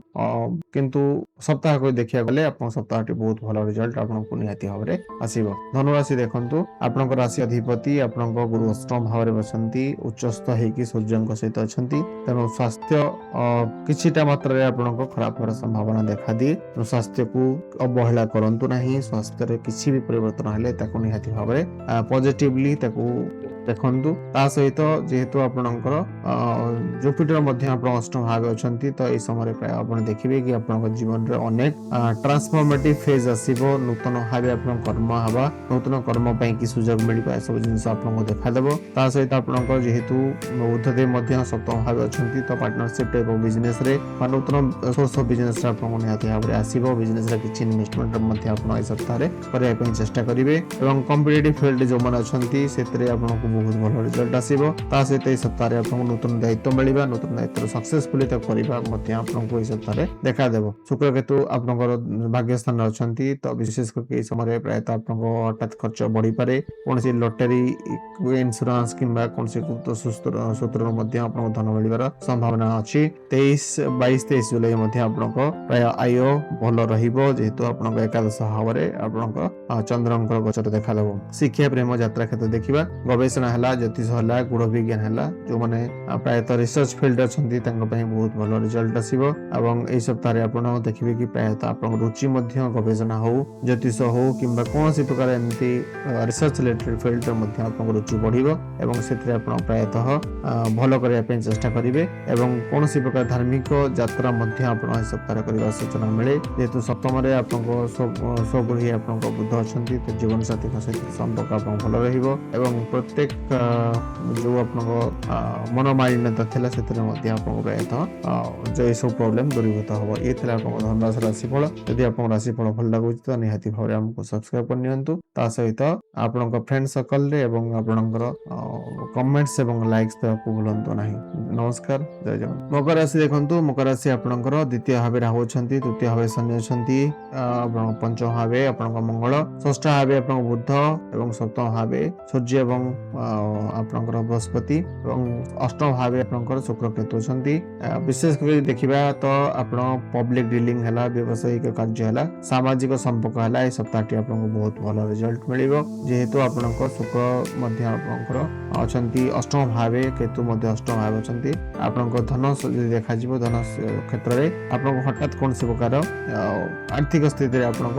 किंतु सप्ताह को देखिया गले आपन सप्ताहटी बहुत भलो रिजल्ट आपनको निहाती भाबरे आसीबो। धनुराशि देखंतु आपनको राशि अधिपति आपनको गुरु अष्टम भाव रे बसंती उच्चस्थ हेकी सूर्यଙ୍କ सहित अछंती तेनो स्वास्थ्य किछिटा मात्रा रे आपनको खराब होर संभावना देखा दिए। तो स्वास्थ्य को अवहेला करंतु नाही। स्वास्थ्य रे किछि भी परिवर्तन हले ताको निहाती भाबरे पॉजिटिवली ताको ଦେଖନ୍ତୁ। ତା ସହିତ ଯେହେତୁ ଆପଣଙ୍କର ଜୁପିଟର ମଧ୍ୟ ଆପଣ ଅଷ୍ଟମ ଭାବେ ଅଛନ୍ତି, ତ ଏଇ ସମୟରେ ପ୍ରାୟ ଆପଣ ଦେଖିବେ କି ଆପଣଙ୍କ ଜୀବନରେ ଅନେକ ଟ୍ରାନ୍ସଫର୍ମେଟିଭ ଫେଜ୍ ଆସିବ। ନୂତନ ଭାବେ ଆପଣଙ୍କ କର୍ମ ହେବା, ନୂତନ କର୍ମ ପାଇଁ କି ସୁଯୋଗ ମିଳିବ, ଏସବୁ ଜିନିଷ ଆପଣଙ୍କୁ ଦେଖାଦେବ। ତା ସହିତ ଆପଣଙ୍କର ଯେହେତୁ ବୁଧଦେବ ମଧ୍ୟ ସପ୍ତମ ଭାବେ ଅଛନ୍ତି, ତ ପାର୍ଟନରସିପ ଟାଇପ ଅଫ ବିଜନେସ ରେ ବା ନୂତନ ସୋର୍ସ ଅଫ ବିଜନେସ ରେ ଆପଣଙ୍କୁ ନିହାତି ଭାବରେ ଆସିବ। ବିଜନେସ ରେ କିଛି ଇନଭେଷ୍ଟମେଣ୍ଟ ମଧ୍ୟ ଆପଣ ଏ ସପ୍ତାହରେ କରିବା ପାଇଁ ଚେଷ୍ଟା କରିବେ ଏବଂ କମ୍ପିଟେଟିଭ ଫିଲ୍ଡ ଯେଉଁମାନେ ଅଛନ୍ତି ସେଥିରେ ଆପଣଙ୍କୁ ବହୁତ ଭଲ ରେଜଲ୍ଟ ଆସିବ। ତା ସହିତ ଏହି ସପ୍ତାହରେ ଆପଣଙ୍କୁ ନୂତନ ଦାୟିତ୍ୱ ମିଳିବା, ନୂତନ ଦାୟିତ୍ୱ ସକ୍ସେସଫୁଲି ତାକୁ କରିବା ମଧ୍ୟ ଆପଣଙ୍କୁ ଏହି ସପ୍ତାହରେ ଦେଖାଦେବ। ଶୁକ୍ର କେତୁ ଆପଣଙ୍କର ଭାଗ୍ୟ ସ୍ଥାନରେ ଅଛନ୍ତି, ତ ବିଶେଷ କରି ଏହି ସମୟରେ ପ୍ରାୟତଃ ଆପଣଙ୍କ ହଠାତ୍ ଖର୍ଚ୍ଚ ବଢିପାରେ। କୌଣସି ଲଟେରୀ, ଇନ୍ସୁରାନ୍ସ କିମ୍ବା କୌଣସି ଗୁପ୍ତ ସୂତ୍ରରୁ ମଧ୍ୟ ଆପଣଙ୍କୁ ଧନ ମିଳିବାର ସମ୍ଭାବନା ଅଛି। 22-23 ଜୁଲାଇ ମଧ୍ୟ ଆପଣଙ୍କ ପ୍ରାୟ ଆୟ ଭଲ ରହିବ, ଯେହେତୁ ଆପଣଙ୍କ ଏକାଦଶ ଭାବରେ ଆପଣଙ୍କ ଚନ୍ଦ୍ରଙ୍କର ଗୋଚର ଦେଖାଦେବ। ଶିକ୍ଷା, ପ୍ରେମ, ଯାତ୍ରା କ୍ଷେତ୍ର ଦେଖିବା, ଗବେଷଣା ହେଲା, ଜ୍ୟୋତିଷ ହେଲା, ଗୁଣ ବିଜ୍ଞାନ ହେଲା, ଯୋଉମାନେ ପ୍ରାୟତଃ ରିସର୍ଚ୍ଚ ଫିଲ୍ଡ ଅଛନ୍ତି ତାଙ୍କ ପାଇଁ ବହୁତ ଭଲ ରେଜଲ୍ଟ ଆସିବ। ଏବଂ ଏହି ସପ୍ତାହରେ ଆପଣ ଦେଖିବେ କି ପ୍ରାୟତଃ ଆପଣଙ୍କ ରୁଚି ମଧ୍ୟ ଗବେଷଣା ହଉ, ଜ୍ୟୋତିଷ ହଉ କିମ୍ବା କୌଣସି ପ୍ରକାର ଏମିତି ରିସର୍ଚ୍ଚ ରିଲେଟେଡ୍ ଫିଲ୍ଡରେ ମଧ୍ୟ ଆପଣଙ୍କ ରୁଚି ବଢିବ ଏବଂ ସେଥିରେ ଆପଣ ପ୍ରାୟତଃ ଭଲ କରିବା ପାଇଁ ଚେଷ୍ଟା କରିବେ। ଏବଂ କୌଣସି ପ୍ରକାର ଧାର୍ମିକ ଯାତ୍ରା ମଧ୍ୟ ଆପଣ ଏହି ସପ୍ତାହରେ କରିବାର ସୂଚନା ମିଳେ, ଯେହେତୁ ସପ୍ତମରେ ଆପଣଙ୍କ ସ୍ୱଗୃହୀ ଆପଣଙ୍କ ବୁଧ ଅଛନ୍ତି, ତ ଜୀବନସାଥୀଙ୍କ ସହିତ ସମ୍ପର୍କ ଆପଣଙ୍କ ଭଲ ରହିବ ଏବଂ ପ୍ରତ୍ୟେକ ଯୋଉ ଆପଣଙ୍କ ମନୋମାଳିନ୍ୟତା ଥିଲା ସେଥିରେ ମଧ୍ୟ ଆପଣଙ୍କ ପ୍ରାୟତଃ ଯୋଉ ଏସବୁ ପ୍ରୋବ୍ଲେମ ଦୂରୀଭୂତ ହବ। ଇଏ ଥିଲା ଆପଣଙ୍କ ଧନରାଶି ରାଶିଫଳ। ଯଦି ଆପଣଙ୍କ ରାଶିଫଳ ଭଲ ଲାଗୁଛି ତ ନିହାତି ଭାବରେ ଆମକୁ ସବସ୍କ୍ରାଇବ କରିନିଅନ୍ତୁ। ତା ସହିତ ଆପଣଙ୍କ ଫ୍ରେଣ୍ଡ ସର୍କଲରେ ଏବଂ ଆପଣଙ୍କର କମେଣ୍ଟସ ଏବଂ ଲାଇକ୍ସ ଦେବାକୁ ଭୁଲନ୍ତୁ ନାହିଁ। ନମସ୍କାର, ଜୟ ଜଗନ୍ନାଥ। ମକର ରାଶି ଦେଖନ୍ତୁ, ମକର ରାଶି ଆପଣଙ୍କର ଦ୍ୱିତୀୟ ଭାବେ ରାହୁ ଅଛନ୍ତି, ତୃତୀୟ ଭାବେ ଶନି ଅଛନ୍ତି, ଆପଣଙ୍କ ପଞ୍ଚମ ଭାବେ ଆପଣଙ୍କ ମଙ୍ଗଳ, ଷଷ୍ଠ ଭାବେ ଆପଣଙ୍କ ବୁଧ ଏବଂ ସପ୍ତମ ଭାବେ ସୂର୍ଯ୍ୟ ଏବଂ ଆପଣଙ୍କର ବୃହସ୍ପତି ଏବଂ ଅଷ୍ଟମ ଭାବେ ଆପଣଙ୍କର ଶୁକ୍ର କେତୁ ଅଛନ୍ତି। ବିଶେଷ କରି ଦେଖିବା ତ ଆପଣ ପବ୍ଲିକ ଡିଲିଂ ହେଲା, ବ୍ୟବସାୟିକ କାର୍ଯ୍ୟ ହେଲା, ସାମାଜିକ ସମ୍ପର୍କ ହେଲା, এই ସପ୍ତାହଟି ଆପଣଙ୍କୁ ବହୁତ ଭଲ ରେଜଲ୍ଟ ମିଳିବ। ଯେହେତୁ ଆପଣଙ୍କ ଶୁକ୍ର ମଧ୍ୟ ଆପଣଙ୍କର ଅଛନ୍ତି ଅଷ୍ଟମ ଭାବେ, କେତୁ ମଧ୍ୟ ଅଷ୍ଟମ ଭାବେ ଅଛନ୍ତି। ଆପଣଙ୍କ ଧନ ଯଦି ଦେଖାଯିବ, ଧନ କ୍ଷେତ୍ରରେ ଆପଣଙ୍କୁ ହଠାତ୍ କୌଣସି ପ୍ରକାର ଆର୍ଥିକ ସ୍ଥିତିରେ ଆପଣଙ୍କ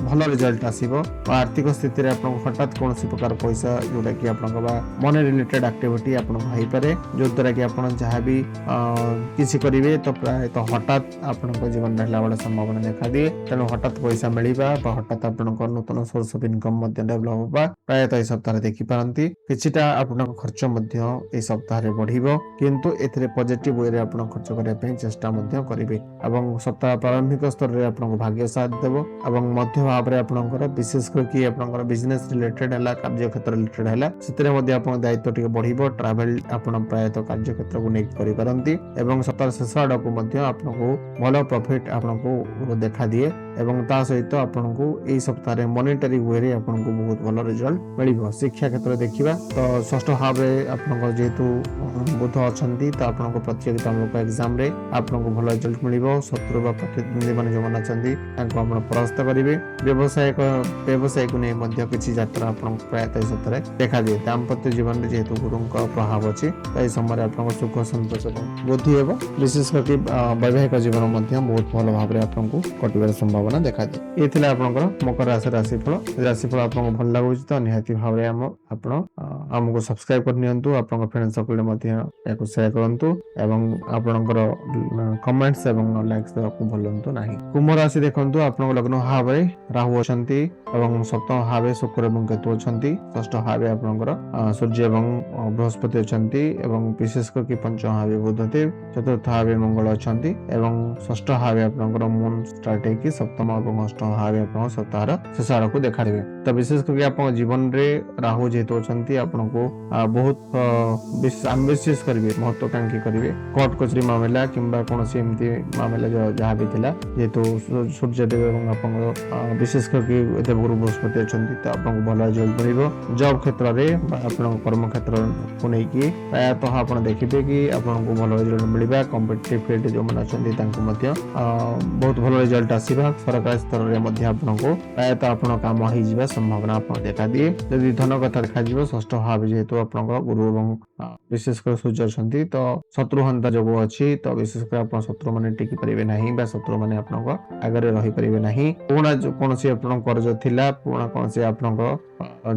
ଭଲ ରେଜଲ୍ଟ ଆସିବ ବା ଆର୍ଥିକ ସ୍ଥିତିରେ ଆପଣଙ୍କୁ ହଠାତ୍ କୌଣସି ପ୍ରକାର ପଇସା ଯୋଉଟା କି ଆପଣଙ୍କ ବା ମନି ରିଲେଟେଡ୍ ଆକ୍ଟିଭିଟି ଆପଣଙ୍କୁ ହେଇପାରେ, ଯୋଉଦ୍ୱାରା କି ଆପଣ ଯାହାବି କିଛି କରିବେ ତ ପ୍ରାୟତଃ ହଠାତ୍ ଆପଣଙ୍କ ଜୀବନରେ ହେଲା ଭଳି ସମ୍ଭାବନା ଦେଖାଦିଏ। ତେଣୁ ହଠାତ୍ ପଇସା ମିଳିବା ବା ହଠାତ୍ ଆପଣଙ୍କ ନୂତନ ସୋର୍ସ ଅଫ ଇନକମ୍ ମଧ୍ୟ ଡେଭଲପ ହେବା ପ୍ରାୟତଃ ଏହି ସପ୍ତାହରେ ଦେଖିପାରନ୍ତି। କିଛିଟା ଆପଣଙ୍କ ଖର୍ଚ୍ଚ ମଧ୍ୟ ଏହି ସପ୍ତାହରେ ବଢିବ, କିନ୍ତୁ ଏଥିରେ ପଜିଟିଭ ୱେରେ ଆପଣ ଖର୍ଚ୍ଚ କରିବା ପାଇଁ ଚେଷ୍ଟା ମଧ୍ୟ କରିବେ ଏବଂ ସପ୍ତାହ ପ୍ରାରମ୍ଭିକ ସ୍ତରରେ ଆପଣଙ୍କୁ ଭାଗ୍ୟ ସାଥ ଦେବ ଏବଂ ମଧ୍ୟ ଭାବରେ ଆପଣଙ୍କର ବିଶେଷ କରିକି ଆପଣଙ୍କର ବିଜନେସ ରିଲେଟେଡ୍ ହେଲା, କାର୍ଯ୍ୟକ୍ଷେତ୍ର ରିଲେଟେଡ୍ ହେଲା, ସେଥିରେ ମଧ୍ୟ ଆପଣଙ୍କ ଦାୟିତ୍ୱ ଟିକେ ବଢିବ। ଟ୍ରାଭେଲ ଆପଣ ପ୍ରାୟତଃ କାର୍ଯ୍ୟକ୍ଷେତ୍ରକୁ ନେଇକି କରିପାରନ୍ତି ଏବଂ ସପ୍ତାହ ଶେଷ ଆଡକୁ ମଧ୍ୟ ଆପଣଙ୍କୁ ଭଲ ପ୍ରଫିଟ ଆପଣଙ୍କୁ ଦେଖାଦିଏ ଏବଂ ତା ସହିତ ଆପଣଙ୍କୁ ଏହି ସପ୍ତାହରେ ମନିଟାରୀ ୱେରେ ଆପଣଙ୍କୁ ବହୁତ ଭଲ ରେଜଲ୍ଟ ମିଳିବ। ଶିକ୍ଷା କ୍ଷେତ୍ରରେ ଦେଖିବା ତ ଷଷ୍ଠ ଭାବରେ ଆପଣଙ୍କ ଯେହେତୁ ବୁଧ ଅଛନ୍ତି, ତ ଆପଣଙ୍କ ପ୍ରତିଯୋଗିତାମୂଳକ ଏକ୍ସାମରେ ଆପଣଙ୍କୁ ଭଲ ରେଜଲ୍ଟ ମିଳିବ। ଶତ୍ରୁ ବା ପ୍ରତିଦ୍ୱନ୍ଦ୍ୱୀ ମାନେ ଯେଉଁମାନେ ଅଛନ୍ତି ତାଙ୍କୁ ଆପଣ ପରାସ୍ତ କରିବେ। ବ୍ୟବସାୟକୁ ନେଇ ମଧ୍ୟ କିଛି ଯାତ୍ରା ଆପଣଙ୍କୁ ପ୍ରାୟତଃ ଏହି ସପ୍ତାହରେ ଦେଖାଦିଏ। ଦାମ୍ପତ୍ୟ ଜୀବନରେ ଯେହେତୁ ଗୁରୁଙ୍କ ପ୍ରଭାବ ଅଛି, ତ ଏହି ସମୟରେ ଆପଣଙ୍କ ସୁଖ ସନ୍ତୋଷ ବୃଦ୍ଧି ହେବ। ବିଶେଷ କରି ବୈବାହିକ ଜୀବନ ମଧ୍ୟ ବହୁତ ଭଲ ଭାବରେ ଆପଣଙ୍କୁ କଟିବାର ସମ୍ଭାବନା ଦେଖାଦିଏ। ଏ ଥିଲା ଆପଣଙ୍କର ମକର ରାଶି ରାଶିଫଳ। ରାଶିଫଳ ଆପଣଙ୍କୁ ଭଲ ଲାଗୁଛି ତ ନିହାତି ଭାବରେ ଆପଣ ଆମକୁ ସବସ୍କ୍ରାଇବ କରିନିଅନ୍ତୁ। ଆପଣଙ୍କ ଫ୍ରେଣ୍ଡ ସର୍କଲରେ ମଧ୍ୟ ଏହାକୁ ସେୟାର କରନ୍ତୁ ଏବଂ ଆପଣଙ୍କର କମେଣ୍ଟସ ଏବଂ ଲାଇକ୍ସ ଦେବାକୁ ଭୁଲନ୍ତୁ ନାହିଁ। କୁମ୍ଭ ରାଶି ଦେଖନ୍ତୁ, ଆପଣଙ୍କ ଲଗ୍ନ ଭାବରେ ରାହୁ ଅଛନ୍ତି ଏବଂ ସପ୍ତମ ଭାବେ ଶୁକ୍ର ଏବଂ କେତୁ ଅଛନ୍ତି। ଷଷ୍ଠ ଭାବେ ଆପଣଙ୍କର ସୂର୍ଯ୍ୟ ଏବଂ ବୃହସ୍ପତି ଅଛନ୍ତି ଏବଂ ବିଶେଷ କରି ପଞ୍ଚମ ଭାବେ ବୁଧଦେବ, ଚତୁର୍ଥ ଭାବେ ମଙ୍ଗଳ ଅଛନ୍ତି ଏବଂ ଷଷ୍ଠ ଭାବେ ଆପଣଙ୍କର ମୁନ ଷ୍ଟାର୍ଟ ହେଇକି ସପ୍ତମ ଏବଂ ଅଷ୍ଟମ ଭାବେ ଆପଣଙ୍କ ସପ୍ତାହର ଶେଷ ଆଡକୁ ଦେଖାଦେବେ। ତ ବିଶେଷ କରି ଆପଣଙ୍କ ଜୀବନରେ ରାହୁ ଯେହେତୁ ଅଛନ୍ତି, ଆପଣଙ୍କୁ ବହୁତ ଆମ୍ବିସିୟସ୍ କରିବେ, ମହତ୍ୱାକାଂକ୍ଷୀ କରିବେ। କୋର୍ଟ କଚେରୀ ମାମଲା କିମ୍ବା କୌଣସି ଏମିତି ମାମଲା ଯାହା ବି ଥିଲା, ଯେହେତୁ ସୂର୍ଯ୍ୟଦେବ ଏବଂ ଆପଣଙ୍କର ବିଶେଷ କରି ଦେବଗୁରୁ ବୃହସ୍ପତି ଅଛନ୍ତି, ତ ଆପଣଙ୍କୁ ଭଲ ରେଜଲ୍ଟ ମିଳିବ। ଜବ୍ କ୍ଷେତ୍ରରେ ବା ଆପଣଙ୍କ କର୍ମକ୍ଷେତ୍ରକୁ ନେଇକି ପ୍ରାୟତଃ ଆପଣ ଦେଖିବେ କି ଆପଣଙ୍କୁ ଭଲ ରେଜଲ୍ଟ ମିଳିବା। କମ୍ପିଟିଟିଭ ଫିଲ୍ଡ ଯେଉଁମାନେ ଅଛନ୍ତି ତାଙ୍କୁ ମଧ୍ୟ ବହୁତ ଭଲ ରେଜଲ୍ଟ ଆସିବା। ସରକାରୀ ସ୍ତରରେ ମଧ୍ୟ ଆପଣଙ୍କୁ ପ୍ରାୟତଃ ଆପଣ କାମ ହେଇଯିବା ସମ୍ଭାବନା ଆପଣ ଦେଖାଦିଏ। ଯଦି ଧନ କଥା ଦେଖାଯିବ, ଷଷ୍ଠ भाव जेहेतु आपनकर गुरु एवं विशेषकर सूर्य अछंती तो शत्रुहंता जोग अछि तो विशेषकर आपन शत्रु माने टिकी परिबे नाही बा शत्रु माने आपनकर आगरे रही परिबे नाही पुणा जो कोनसी आपन कर्ज थिला पुणा कोनसी आपनकर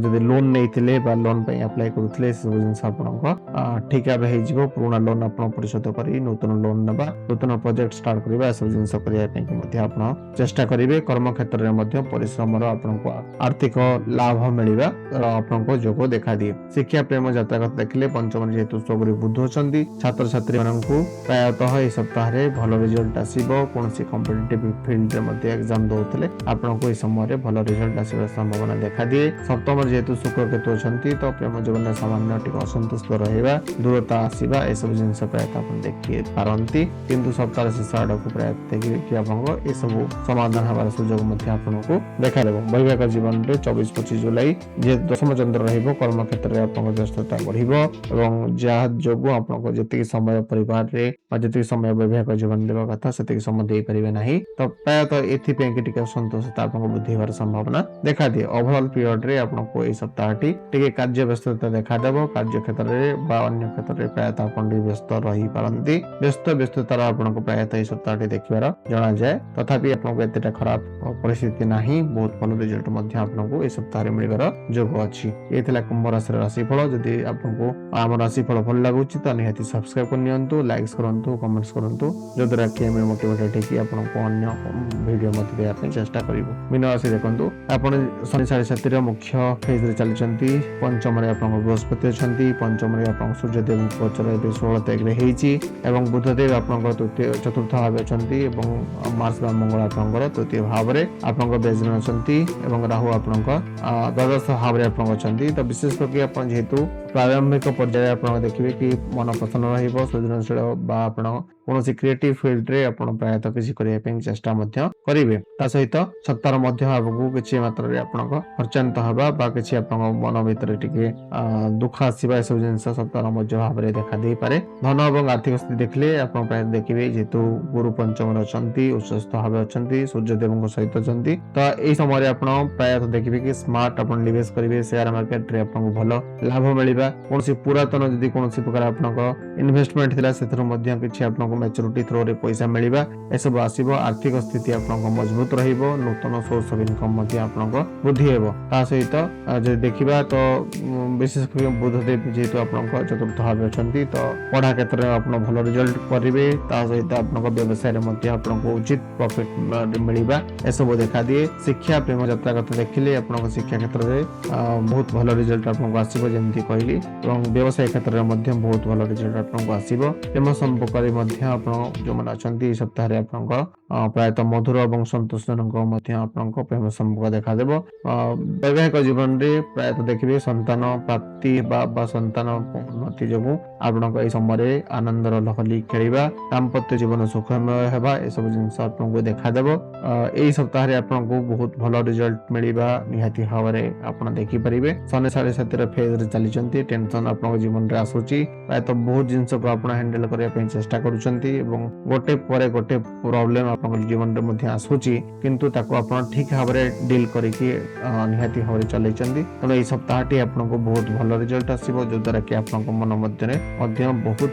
जदि लोन नैथिले बा लोन पई अप्लाई करूथिले सब जिंस आपनकर ठीक भाबे हे जिवो पुराना लोन आपन परिशोध करी नूतन लोन नबा नूतन प्रोजेक्ट स्टार्ट करिबा सब जिंस करिया पई मध्ये आपन चेष्टा करिवे कर्म क्षेत्र रे मध्ये परिश्रम रो आपनको आर्थिक लाभ मिलिबा आपनको जोग देखा दिए शिक्षा प्रेम जातक देखले पंचम जेतु सबरी बुद्ध अछंती छात्र छात्री माननकु प्रायतः ए सप्ताह रे भलो रिजल्ट आसीबो कोनसी कॉम्पिटिटिव फील्ड रे मध्ये एग्जाम दोतले आपनको ए समय रे भलो रिजल्ट आसीबा संभावना देखा दिए सप्तम जेतु शुक्र केतु अछंती तो प्रेम जीवन रे सामान्य टिक असंतुष्ट रहइबा दूरता आसीबा ए सब जिंस प्रायतः आपन देखि पारंती किंतु सप्ताह शेष आडकु प्रायतः देखि कि आपनको ए सब समाधान हबार सुযোগ मध्ये आपनको देखा देबो वैवाहिक जीवन रे 24-25 जुलाई जे दशम चंद्र रहिबो कर्म क्षेत्र रे आपनको व्यस्तता बढ़िबो एवं जहा जोगु आपनको जति समय परिवार रे जति समय वैवाहिक जीवन देबा कथा सेति समय देई परिबे नाही तो प्रायतः एथि पे कि टिके संतोषता आपनको बुद्धि हबार संभावना देखा दिए ओवरऑल पीरियड रे आपनको ए सप्ताहटी टिके कार्य व्यस्तता देखा देबो कार्य क्षेत्र रे बा अन्य क्षेत्र रे प्रायतः आपन व्यस्त रही पारंती व्यस्तता आपनको प्रायतः ए सप्ताहटी देखिबार जणा जाय तथापि आपनको एतेटा खराब परिस्थिति नाही बहुत भलो रिजल्ट मध्ये आपनको ए सप्ताह रे मिलिबार जोग अछि एथिला कुंभ राशि राशिफल जदि आपनको आम राशिफल भल लागुछि त निहाती सब्सक्राइब कर नियंतु लाइक्स करंतु कमेंट्स करंतु जदरा कि हम मोटिवेटेड है कि आपनको अन्य वीडियो मध्ये देया ପାଇଁ चेष्टा करिवो मीन राशि देखंतु आपण शनि 7.5 रे मुख्य फेज रे चलिचंती पंचम रे आपनको बृहस्पति अछंती पंचम रे आपनको सूर्य देव गोचर ए 16 तारिख रे हेची एवं बुध देव आपनको तृतीय चतुर्थ भाव अछंती एवं मार्स बा मंगल आपनको तृतीय भाव रे आपनको बेजन अछंती एवं राहु आपनको द्वादश भाव रे आपनको अछंती तो विशेष करके आपण जेहेतु प्रारंभिक पर्याय आपनको देखिबे कि मन प्रसन्न रहिबो सृजनशील बा आपण कोनोसी क्रिएटिव फील्ड रे आपण प्रायतः किछि करिया ପାଇଁ चेष्टा ମଧ୍ୟ करिवे ता सहित सप्ताह मध्य आपको किछि मात्रा रे आपनको खर्चांत हबा बा किछि आपनको मन भीतर टिके दुख आसीबा सब जिंस सप्ताह मध्य भाव रे देखा दे पारे धन एवं आर्थिक स्थिति देखले आपण प्राय देखिबे जेतु गुरु पंचम रे अछंती उच्चस्थ भाव अछंती सूर्य देवଙ୍କ सहित अछंती तो एई समय रे आपण प्रायतः देखिबे कि स्मार्ट आपण निवेश करिवे शेयर मार्केट रे आपनको भलो लाभ मिलिबा कोनसी पुरातन जदि कोनसी प्रकार आपनको इन्वेस्टमेंट थिला सेथरो मध्य किछि आपनको मैच्योरिटी थ्रो रे पैसा मिलिबा एसब आसीबो आर्थिक स्थिति आपनको मजबूत रहिबो नूतन सोर्स ऑफ इनकम मध्ये आपनको वृद्धि हेबो ता सहित जे देखिबा तो विशेष कर बुध देव जेतु आपनको चतुर्थ भाव अछंती तो पढ़ा क्षेत्र रे आपन भलो रिजल्ट करिवे ता सहित आपनको व्यवसाय रे मध्ये आपनको उचित प्रॉफिट मिलिबा एसब देखा दिए शिक्षा प्रेम यात्रा कथा देखिले आपनको शिक्षा क्षेत्र रे बहुत भलो रिजल्ट आपनको आसीबो जेमति कहली एवं व्यवसाय क्षेत्र रे मध्ये बहुत भलो रिजल्ट आपनको आसीबो प्रेम संपर्क रे मध्ये आपण जो मन अछंती सप्ताह रे आपनको प्रायतः मधुर एवं संतोषजनक मध्ये आपनको प्रेम संपर्क देखा देबो वैवाहिक जीवन रे प्रायतः देखिबे संतान प्राप्ति बा संतान उन्नति जोगु आपनको ए समय रे आनंदर लहली खेलिबा दाम्पत्य जीवन सुखमय हेबा ए सब जिंस आपनको देखा देबो ए सप्ताह रे आपनको बहुत भलो रिजल्ट मिलिबा निहाती भावरे आपण देखि परिबे शनि 7.5 रे फेज रे चलिचंती टेंशन आपनको जीवन रे आसुची प्रायतः बहुत जिंस को आपण हैंडल करिया ପାଇଁ चेष्टा करूचंती एवं गोटे परे गोटे प्रॉब्लम आपन जीवन रे मध्ये आसुची किंतु ताको आपन ठीक भाबरे डील करिकि निहाती भाबरे चलैचंती तनो ए सप्ताहटी आपनको बहुत भलो रिजल्ट आसीबो जो द्वारा कि आपनको मन मध्ये बहुत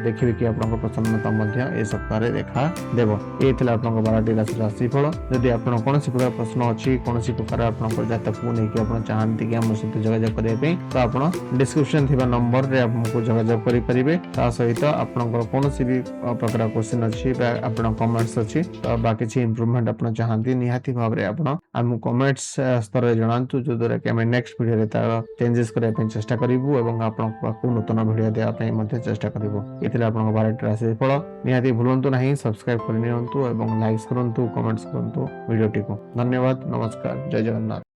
देखिबे कि आपनको प्रसन्नता मध्ये ए सप्ताह रे देखा देबो ए थिला आपनको 12टी राशि फल यदि आपन कोनोसी प्रकार प्रश्न अछि कोनोसी प्रकार आपनको जातक को नै कि आपन चाहंती कि हम सहित जोगाजोग करिया ପାଇଁ तो आपन डिस्क्रिप्शन थिबा नंबर रे आपनको जोगाजोग करि परिबे ता सहित आपनको कोनोसी भी प्रकार क्वेश्चन अछि बा आपन कमेंट्स अछि तो बाकी छि इंप्रूवमेंट आपन चाहंती निहाती भाबरे आपन हम कमेंट्स स्तर रे जणांतु जो द्वारा कि हम नेक्स्ट वीडियो रे तार चेंजेस करिया ପାଇଁ चेष्टा करिवु एवं आपन को नूतन वीडियो देया ପାଇଁ मध्ये चेष्टा करिवु एथिला आपन 12टी राशि फल निहाती भूलंतु नाही सब्सक्राइब करनियंतु एवं लाइक्स करंतु कमेंट्स करंतु वीडियो टिको धन्यवाद नमस्कार जय जगन्नाथ।